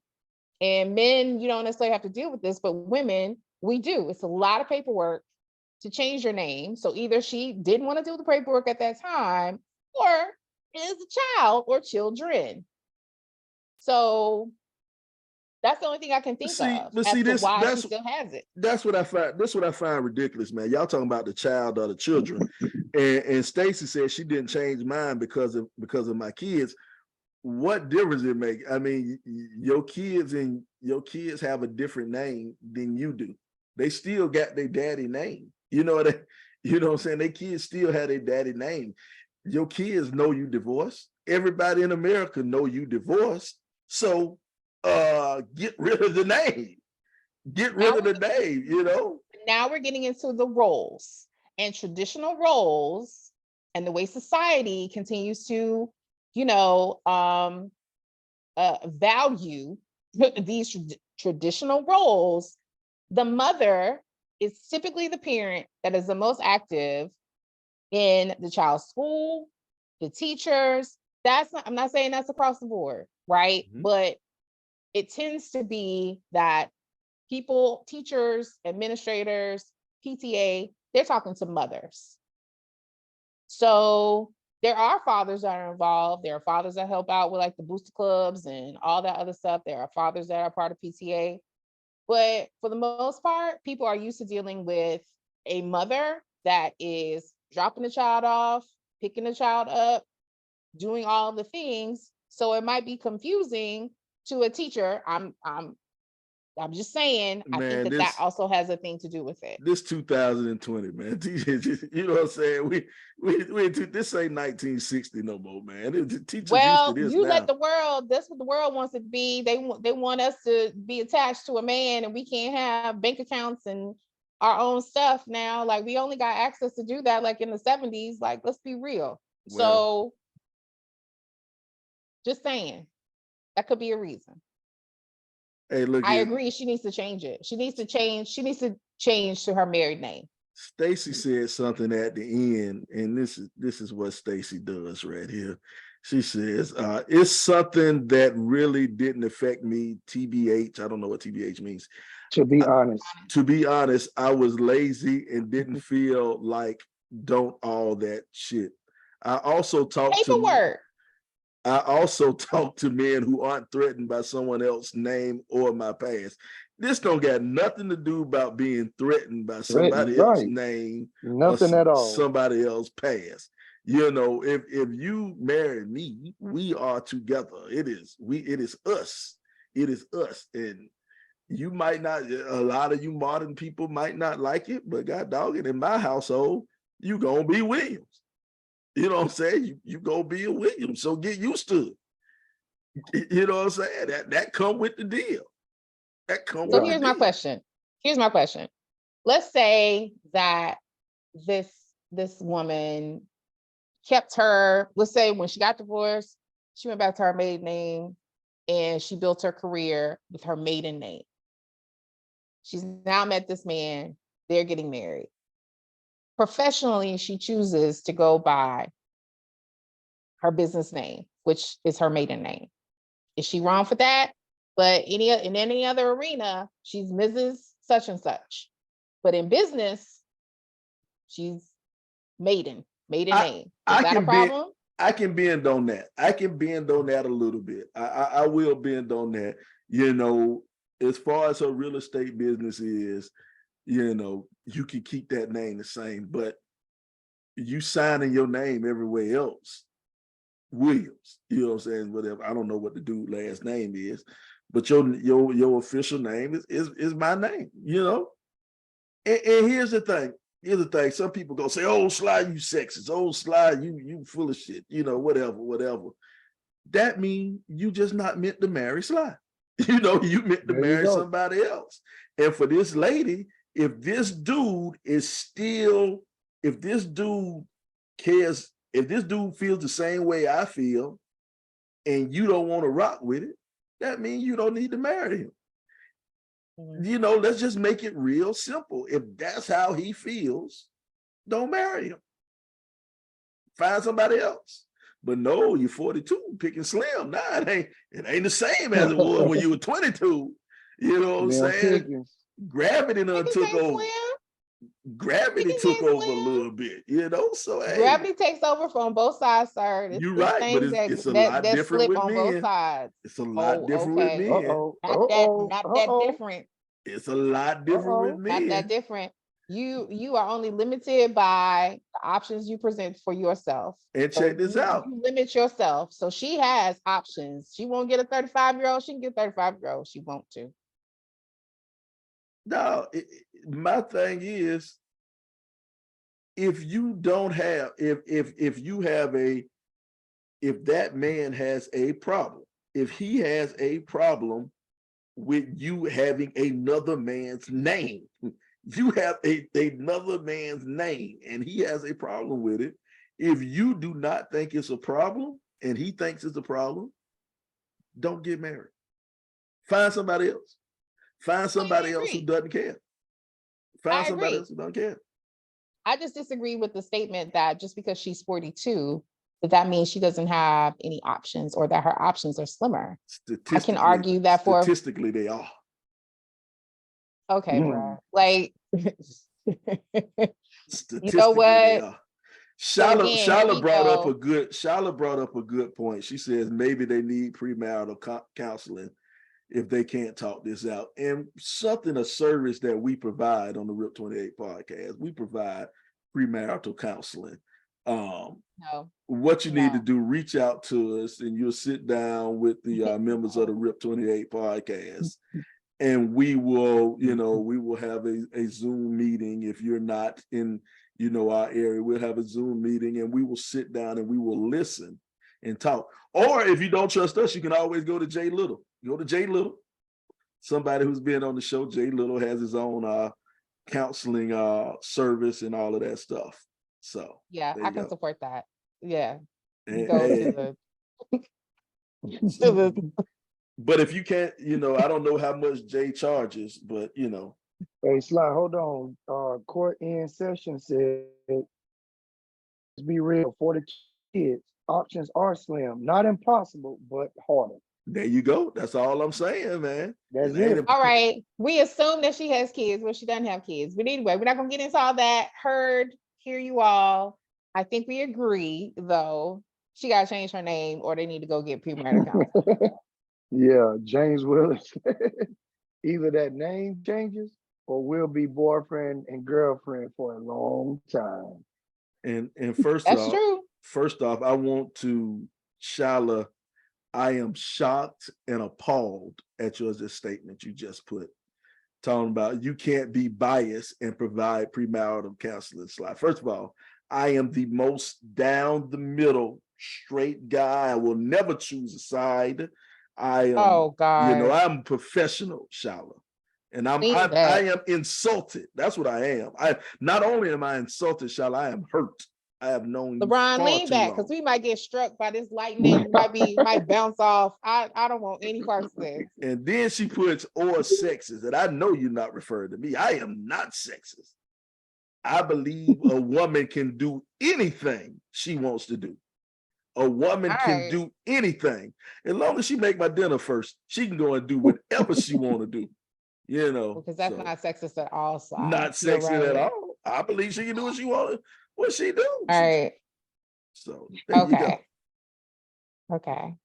And men, you don't necessarily have to deal with this, but women, we do. It's a lot of paperwork to change your name. So either she didn't want to do the paperwork at that time, or is a child or children. So that's the only thing I can think of as to why she still has it. That's what I find. That's what I find ridiculous, man. Y'all talking about the child or the children, and Stacy said she didn't change mine because of my kids. What difference it make? I mean, your kids have a different name than you do. They still got their daddy name. You know what I'm saying? Their kids still have their daddy name. Your kids know you divorced. Everybody in America know you divorced. So get rid of the name. Get rid of the name, Now we're getting into the roles and traditional roles and the way society continues to value these traditional roles. The mother is typically the parent that is the most active in the child's school, the teachers. I'm not saying that's across the board, right? Mm-hmm. But it tends to be that people, teachers, administrators, PTA, they're talking to mothers. So there are fathers that are involved. There are fathers that help out with like the booster clubs and all that other stuff. There are fathers that are part of PTA. But for the most part, people are used to dealing with a mother that is dropping the child off, picking the child up, doing all the things. So it might be confusing to a teacher. I'm just saying, I think Man, that also has a thing to do with it. this 2020, man. You know what I'm saying? This ain't 1960 no more, man. Teachers used to this You now. let the world, that's what the world wants it to be. They want us to be attached to a man, and we can't have bank accounts and our own stuff now. Like, we only got access to do that like in the 70s. Like, let's be real. Well, So just saying, that could be a reason. hey, look, I agree. She needs to change it. She needs to change to her married name. Stacy said something at the end, and this is what Stacy does right here. She says, it's something that really didn't affect me, TBH. I don't know what TBH means. To be honest. To be honest, I was lazy and didn't feel like don't all that shit. I also talked Paperwork. I also talk to men who aren't threatened by someone else's name or my past. This don't got nothing to do about being threatened by somebody else's name, nothing at all, somebody else's past. You know, if you marry me, we are together. It is us. It is us. And you might not, a lot of you modern people might not like it, but God dog it, in my household, you gonna be Williams. You know what I'm saying? You go be a Williams, so get used to it. You know what I'm saying? That come with the deal. That come. So here's my question. Let's say that this woman kept her. Let's say when she got divorced, she went back to her maiden name, and she built her career with her maiden name. She's now met this man. They're getting married. Professionally, she chooses to go by her business name, which is her maiden name. Is she wrong for that? But in any other arena, she's Mrs. Such and such. But in business, she's maiden name. Is that a problem? I can bend on that. I can bend on that a little bit. I will bend on that. You know, as far as her real estate business is, you know, you can keep that name the same, but you signing your name everywhere else, Williams, you know what I'm saying? Whatever. I don't know what the dude's last name is, but your official name is my name, you know? And here's the thing. Some people go say, "Oh, Sly, you sexist. Oh, Sly, you full of shit." You know, whatever. That means you just not meant to marry Sly. You know, you meant to marry somebody else. And for this lady, if this dude cares, if this dude feels the same way I feel, and you don't want to rock with it, that means you don't need to marry him. You know, let's just make it real simple. If that's how he feels, don't marry him. Find somebody else. But no, you're 42, picking slim. Nah, it ain't the same as it was when you were 22. You know what I'm saying? Gravity took over. Gravity took over a little bit, you know. So gravity takes over from both sides, sir. You're right, but it's a lot different with men. Both sides. It's a lot different with men. Not that different. It's a lot different with men. Not that different. You are only limited by the options you present for yourself. And check this out. You limit yourself. So she has options. She won't get a 35-year-old. She can get a 35-year-old. She won't to. No, my thing is, if you don't have, if that man has a problem, if he has a problem with you having another man's name, you have another man's name and he has a problem with it. If you do not think it's a problem and he thinks it's a problem, don't get married. Find somebody else. Find somebody else who doesn't care. Find somebody else who doesn't care. I just disagree with the statement that just because she's 42, that means she doesn't have any options or that her options are slimmer. I can argue that statistically they are. Okay, bro. Like, you know what? Shala brought up a good point. She says maybe they need premarital counseling if they can't talk this out. And a service that we provide on the RIP 28 podcast, we provide premarital counseling. No. What you need to No. do, reach out to us, and you'll sit down with the members of the RIP 28 podcast, and we will, we will have a Zoom meeting. If you're not in, our area, we'll have a Zoom meeting, and we will sit down and we will listen and talk. Or if you don't trust us, you can always go to Jay Little. Go to Jay Little. Somebody who's been on the show, Jay Little, has his own counseling service and all of that stuff. So yeah, I can support that. Yeah. You And, go hey, to the but if you can't, I don't know how much Jay charges, but Hey, Sly, hold on. Court in session said, let's be real, for the kids, options are slim, not impossible, but harder. there you go. That's all I'm saying, man. That's It ain't it. all right. We assume that she has kids, but she doesn't have kids. But anyway, we're not gonna get into all that. Hear you all. I think we agree, though. She gotta change her name, or they need to go get premarital counseling. Yeah, James Willis. Either that name changes or we'll be boyfriend and girlfriend for a long time. And first That's off, true. I want to, Shala, I am shocked and appalled at your statement you just put, talking about you can't be biased and provide premarital counseling. Slide. First of all, I am the most down the middle straight guy. I will never choose a side. I am, Oh God. I'm professional, Shala. And I am insulted. That's what I am. Not only am I insulted, Shala, I am hurt. I have known LeBron, lean back, because we might get struck by this lightning. might bounce off. I don't want any parts of this. And then she puts or sexist, and I know you're not referring to me. I am not sexist. I believe a woman can do anything she wants to do. A woman can do anything. As long as she make my dinner first, she can go and do whatever she want to do. Because that's not sexist at all. Not sexist at all. I believe she can do what she wants. What she do? All right. So there you go. Okay.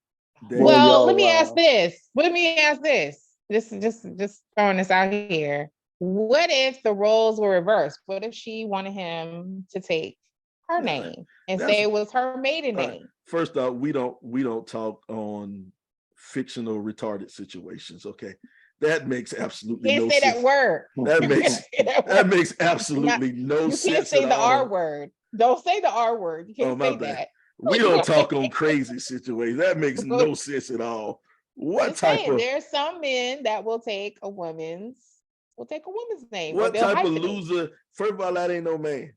Well, let me ask this. This is just throwing this out here. What if the roles were reversed? What if she wanted him to take her name and say it was her maiden name? First off, we don't talk on fictional retarded situations. Okay, that makes absolutely no sense. Can't say that word. That makes absolutely no sense. You can't say the R word. Don't say the R word. You can't say that. We don't talk on crazy situations. That makes no sense at all. What type of? There's some men that will take a woman's name. What type of loser? First of all, that ain't no man.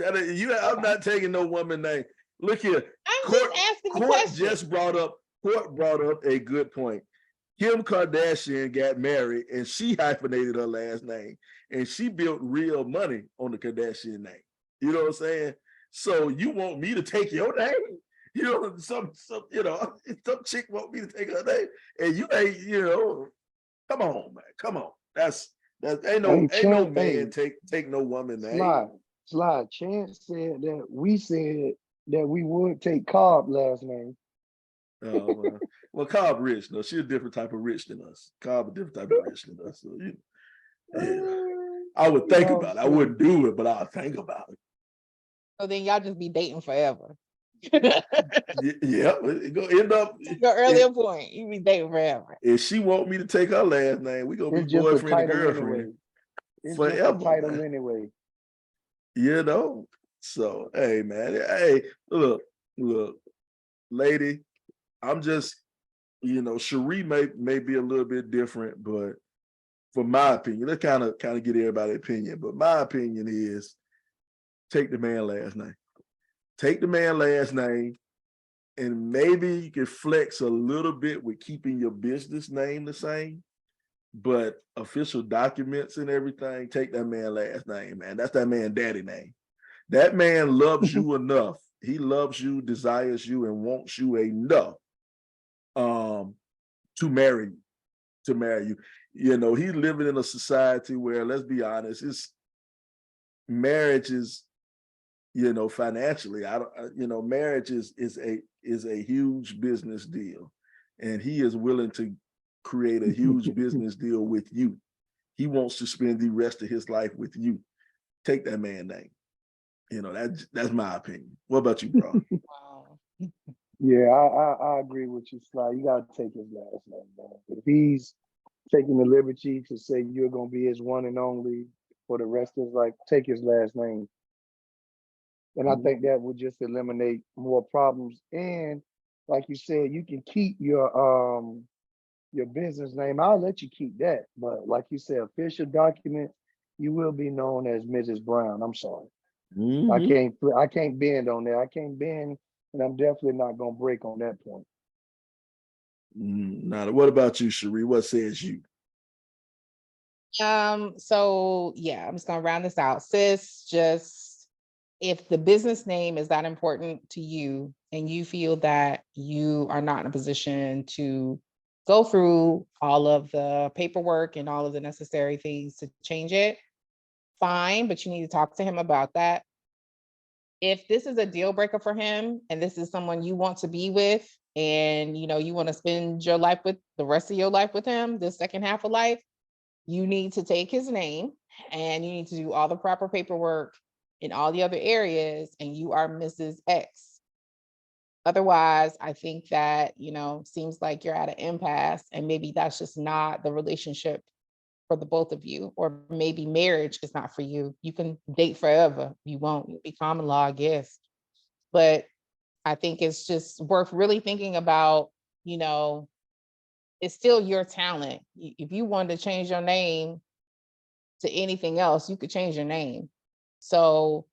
I'm not taking no woman name. Look here. I'm just asking the question. Court brought up a good point. Kim Kardashian got married and she hyphenated her last name, and she built real money on the Kardashian name. You know what I'm saying? So you want me to take your name? Some chick want me to take her name, and you ain't, come on, man. Come on. That's ain't no man take no woman name. Slide. Chance said that we said that we would take Cobb last name. Well, Cobb rich. No, she's a different type of rich than us. Cobb a different type of rich than us. So I would think about it. I wouldn't do it, but I'll think about it. So then y'all just be dating forever. Yeah, it's gonna end up. Your earlier point, you be dating forever. If she want me to take her last name, we gonna be boyfriend and girlfriend forever. Just a title anyway. So hey, man, hey, look, lady, I'm just, Cherie may be a little bit different, but for my opinion, let's kind of get everybody's opinion. But my opinion is, take the man last name. Take the man last name, and maybe you can flex a little bit with keeping your business name the same, but official documents and everything, take that man last name, man. That's that man daddy name. That man loves you enough. He loves you, desires you, and wants you enough to marry you. He's living in a society where, let's be honest, marriage is, financially, marriage is a huge business deal, and he is willing to create a huge business deal with you. He wants to spend the rest of his life with you. Take that man name. You know, that's my opinion. What about you, bro? Wow. Yeah, I agree with you, Sly. You gotta take his last name, man. If he's taking the liberty to say you're gonna be his one and only for the rest of his life, take his last name. And I think that would just eliminate more problems. And like you said, you can keep your business name. I'll let you keep that. But like you said, official document, you will be known as Mrs. Brown. I'm sorry. I can't bend on that. I can't bend, and I'm definitely not gonna break on that point. Now, what about you, Cherie? What says you? So yeah, I'm just gonna round this out. Sis, just if the business name is that important to you and you feel that you are not in a position to go through all of the paperwork and all of the necessary things to change it, fine, but you need to talk to him about that. If this is a deal breaker for him and this is someone you want to be with and you want to spend your life with the rest of your life with him, the second half of life, you need to take his name and you need to do all the proper paperwork in all the other areas, and you are Mrs. X. Otherwise, I think that, seems like you're at an impasse and maybe that's just not the relationship for the both of you, or maybe marriage is not for you. You can date forever. You won't. You'll be common law, I guess. But I think it's just worth really thinking about, it's still your talent. If you wanted to change your name to anything else, you could change your name. So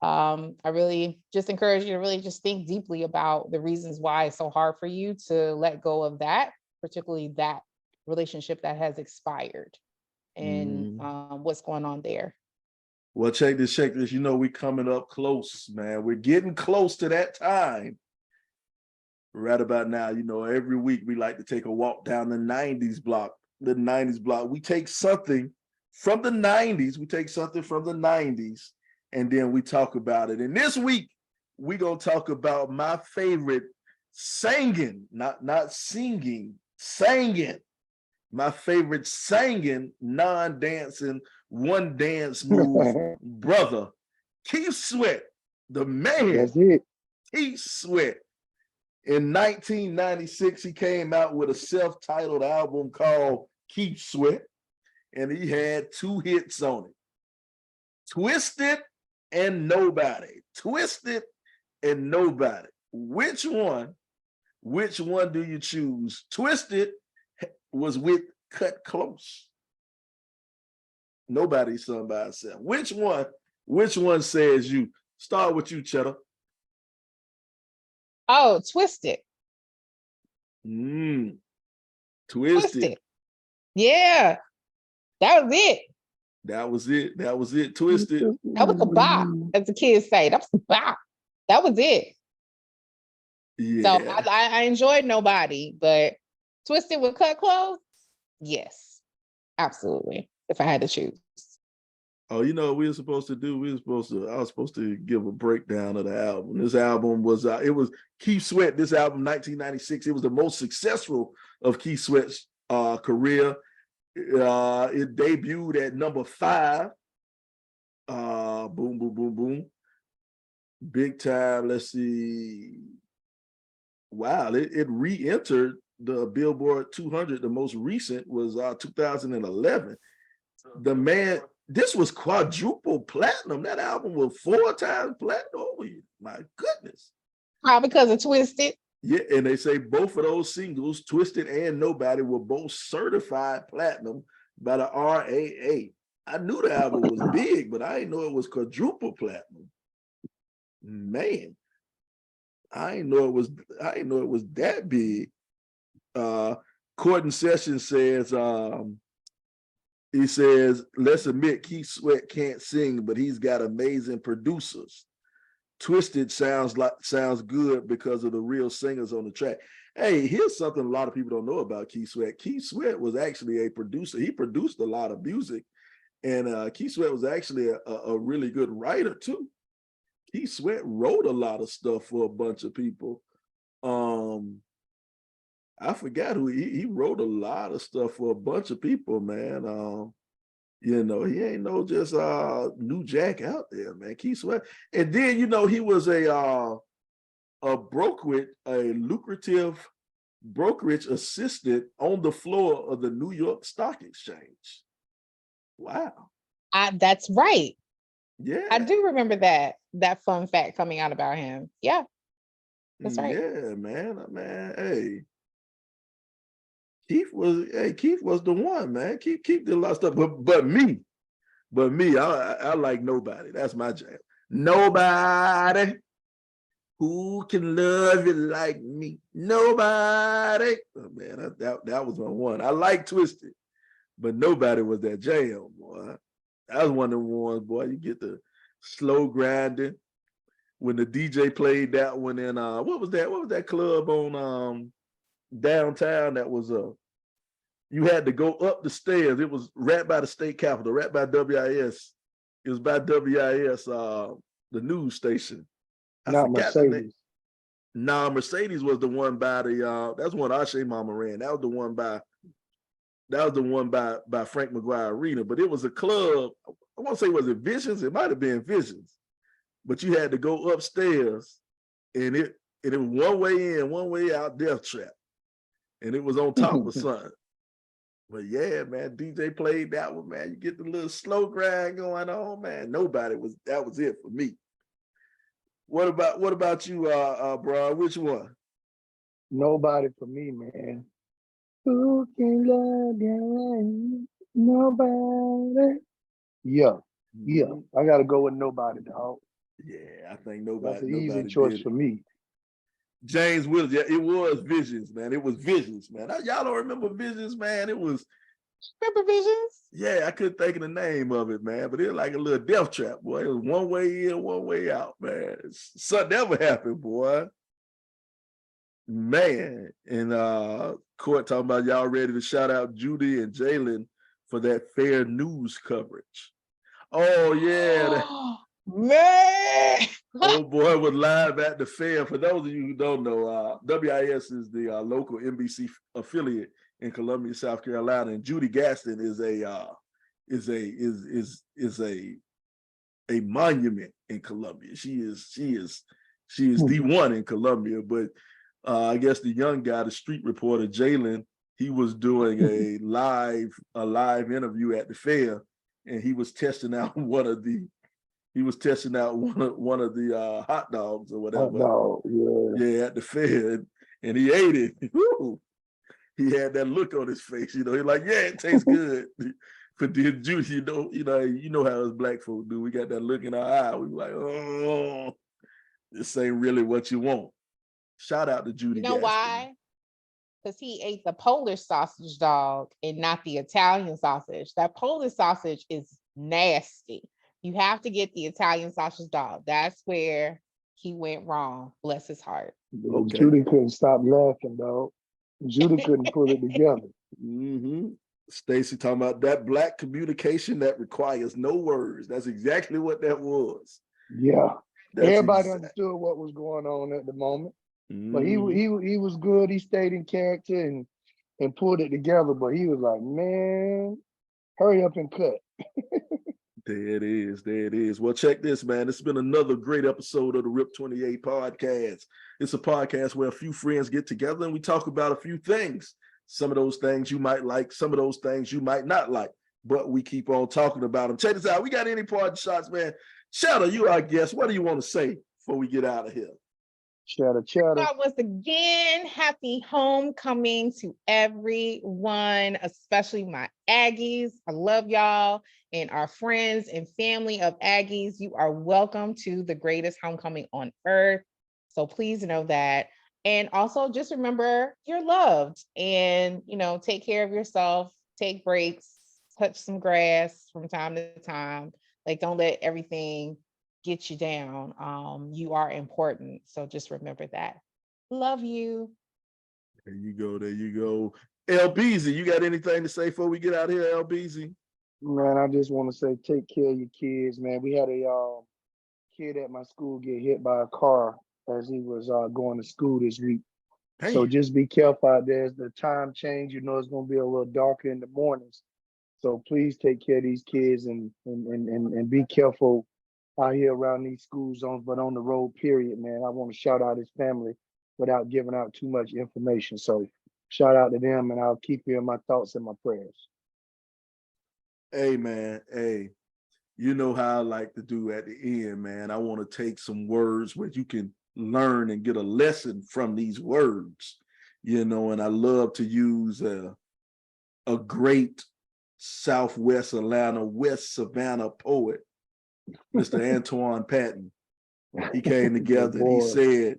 I really just encourage you to really just think deeply about the reasons why it's so hard for you to let go of that, particularly that relationship that has expired, and what's going on there. Well, check this. We coming up close, man. We're getting close to that time. Right about now, every week we like to take a walk down the 90s block. We take something from the 90s, and then we talk about it. And this week, we're going to talk about my favorite singing, not singing, singing. My favorite singing, non-dancing, one dance move brother, Keith Sweat, the man. That's it. Keith Sweat. In 1996, he came out with a self-titled album called Keith Sweat, and he had 2 hits on it. Twisted and Nobody. Twisted and Nobody. Which one do you choose? Twisted was with Cut Close. Nobody sung by itself. Which one says you? Start with you, Chetta. Oh, Twisted. Twisted. Yeah, that was it. That was it. Twisted. That was a bop, as the kids say. That was a bop. That was it. Yeah. So I enjoyed Nobody, but Twisted with Cut Close, yes, absolutely. If I had to choose. Oh, what we were supposed to do? I was supposed to give a breakdown of the album. This album was, it was Keith Sweat. This album, 1996, it was the most successful of Keith Sweat's career. It debuted at number 5. Boom, boom, boom, boom. Big time. Let's see. Wow, it re-entered the Billboard 200. The most recent was 2011. The man, this was quadruple platinum. That album was 4 times platinum. Oh, my goodness. Probably because of Twisted. Yeah, and they say both of those singles, Twisted and Nobody, were both certified platinum by the RAA. I knew the album was big, but I didn't know it was quadruple platinum. Man, I didn't know it was that big. Courtney Sessions says, he says, let's admit Keith Sweat can't sing, but he's got amazing producers. Twisted sounds good because of the real singers on the track. Hey, here's something a lot of people don't know about Keith Sweat. Keith Sweat was actually a producer. He produced a lot of music, and Keith Sweat was actually a really good writer too. Keith Sweat wrote a lot of stuff for a bunch of people. I forgot who he wrote a lot of stuff for a bunch of people, man. You know, he ain't no just new jack out there, man. Keith Sweat. And then, you know, he was a brokerage, a lucrative brokerage assistant on the floor of the New York Stock Exchange. Wow. That's right. Yeah. I do remember that fun fact coming out about him. Yeah, that's right. Yeah, man. Hey, Keith was the one, man. Keith did a lot of stuff, but me, I like Nobody. That's my jam. Nobody who can love you like me. Nobody. Oh, man, that was my one. I like Twisted, but Nobody was that jam, boy. That was one of the ones, boy. You get the slow grinding. When the DJ played that one in what was that club on downtown that was you had to go up the stairs. It was right by the state capitol, right by WIS. It was by WIS, the news station. I Not forgot the name. Mercedes. Nah, Mercedes was the one by the that's one Ashe Mama ran. That was the one by Frank McGuire Arena, but it was a club. I want to say, was it Visions? It might have been Visions, but you had to go upstairs, and it was one way in, one way out, death trap, and it was on top of something. But yeah, man, DJ played that one, man. You get the little slow grind going on, man. That was it for me. What about you, bro? Which one? Nobody for me, man. Who can love you? Nobody. Yeah. I gotta go with Nobody, dog. Yeah, I think That's an nobody easy choice did it. for me. James Willis, yeah, it was Visions, man. It was Visions, man. Y'all don't remember Visions, man? It was. Remember Visions? Yeah, I couldn't think of the name of it, man. But it was like a little death trap, boy. It was one way in, one way out, man. Something never happened, boy. Man, and Court talking about y'all ready to shout out Judy and Jalen for that fair news coverage. Oh yeah, Man. old boy was live at the fair. For those of you who don't know, WIS is the local NBC affiliate in Columbia, South Carolina, and Judy Gaston is a monument in Columbia. She is the one in Columbia. But I guess the young guy, the street reporter Jalen, he was doing a live interview at the fair, and he was testing out one of the hot dogs or whatever. Hot dog, yeah, at the fair, and he ate it. Woo! He had that look on his face, you know. He's like, yeah, it tastes good. But then Judy, you know how us black folk do. We got that look in our eye. We like, oh, this ain't really what you want. Shout out to Judy. You know why? Because he ate the Polish sausage dog and not the Italian sausage. That Polish sausage is nasty. You have to get the Italian sausage dog. That's where he went wrong. Bless his heart. Okay. Judy couldn't stop laughing, dog. Judy couldn't put it together. Mm-hmm. Stacy talking about that black communication that requires no words. That's exactly what that was. Yeah. Everybody understood what was going on at the moment. But he was good. He stayed in character and pulled it together. But he was like, man, hurry up and cut. There it is. Well, check this, man. It's been another great episode of the Rip 28 podcast. It's a podcast where a few friends get together and we talk about a few things. Some of those things you might like, some of those things you might not like, but we keep on talking about them. Check this out. We got any parting shots, man? Chetta, you our guest. What do you want to say before we get out of here? Chetta. Once again, happy homecoming to everyone, especially my Aggies. I love y'all and our friends and family of Aggies. You are welcome to the greatest homecoming on earth. So please know that. And also just remember you're loved and, take care of yourself, take breaks, touch some grass from time to time. Like, don't let everything get you down. You are important. So just remember that. Love you. There you go. LBZ, you got anything to say before we get out of here, LBZ? Man, I just want to say, take care of your kids, man. We had a kid at my school get hit by a car as he was going to school this week. Hey. So just be careful out there as the time change. It's going to be a little darker in the mornings. So please take care of these kids and be careful out here around these school zones, but on the road, period, man. I want to shout out his family without giving out too much information. So shout out to them, and I'll keep you in my thoughts and my prayers. Hey, man. Hey, you know how I like to do at the end, man. I want to take some words where you can learn and get a lesson from these words, and I love to use a great Southwest Atlanta, West Savannah poet, Mr. Antoine Patton. He came together and he said,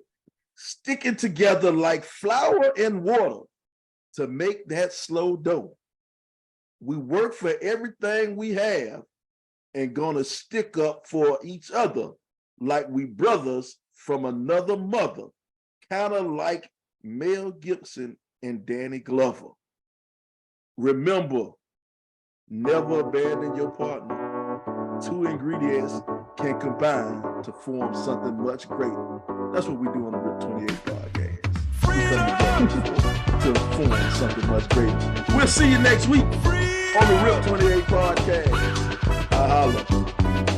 sticking together like flour and water to make that slow dough. We work for everything we have and gonna stick up for each other like we brothers from another mother, kind of like Mel Gibson and Danny Glover. Remember, never abandon your partner. Two ingredients can combine to form something much greater. That's what we do on the RIP 28 podcast. We come together to form something much greater. We'll see you next week on the RIP 28 podcast. I holla.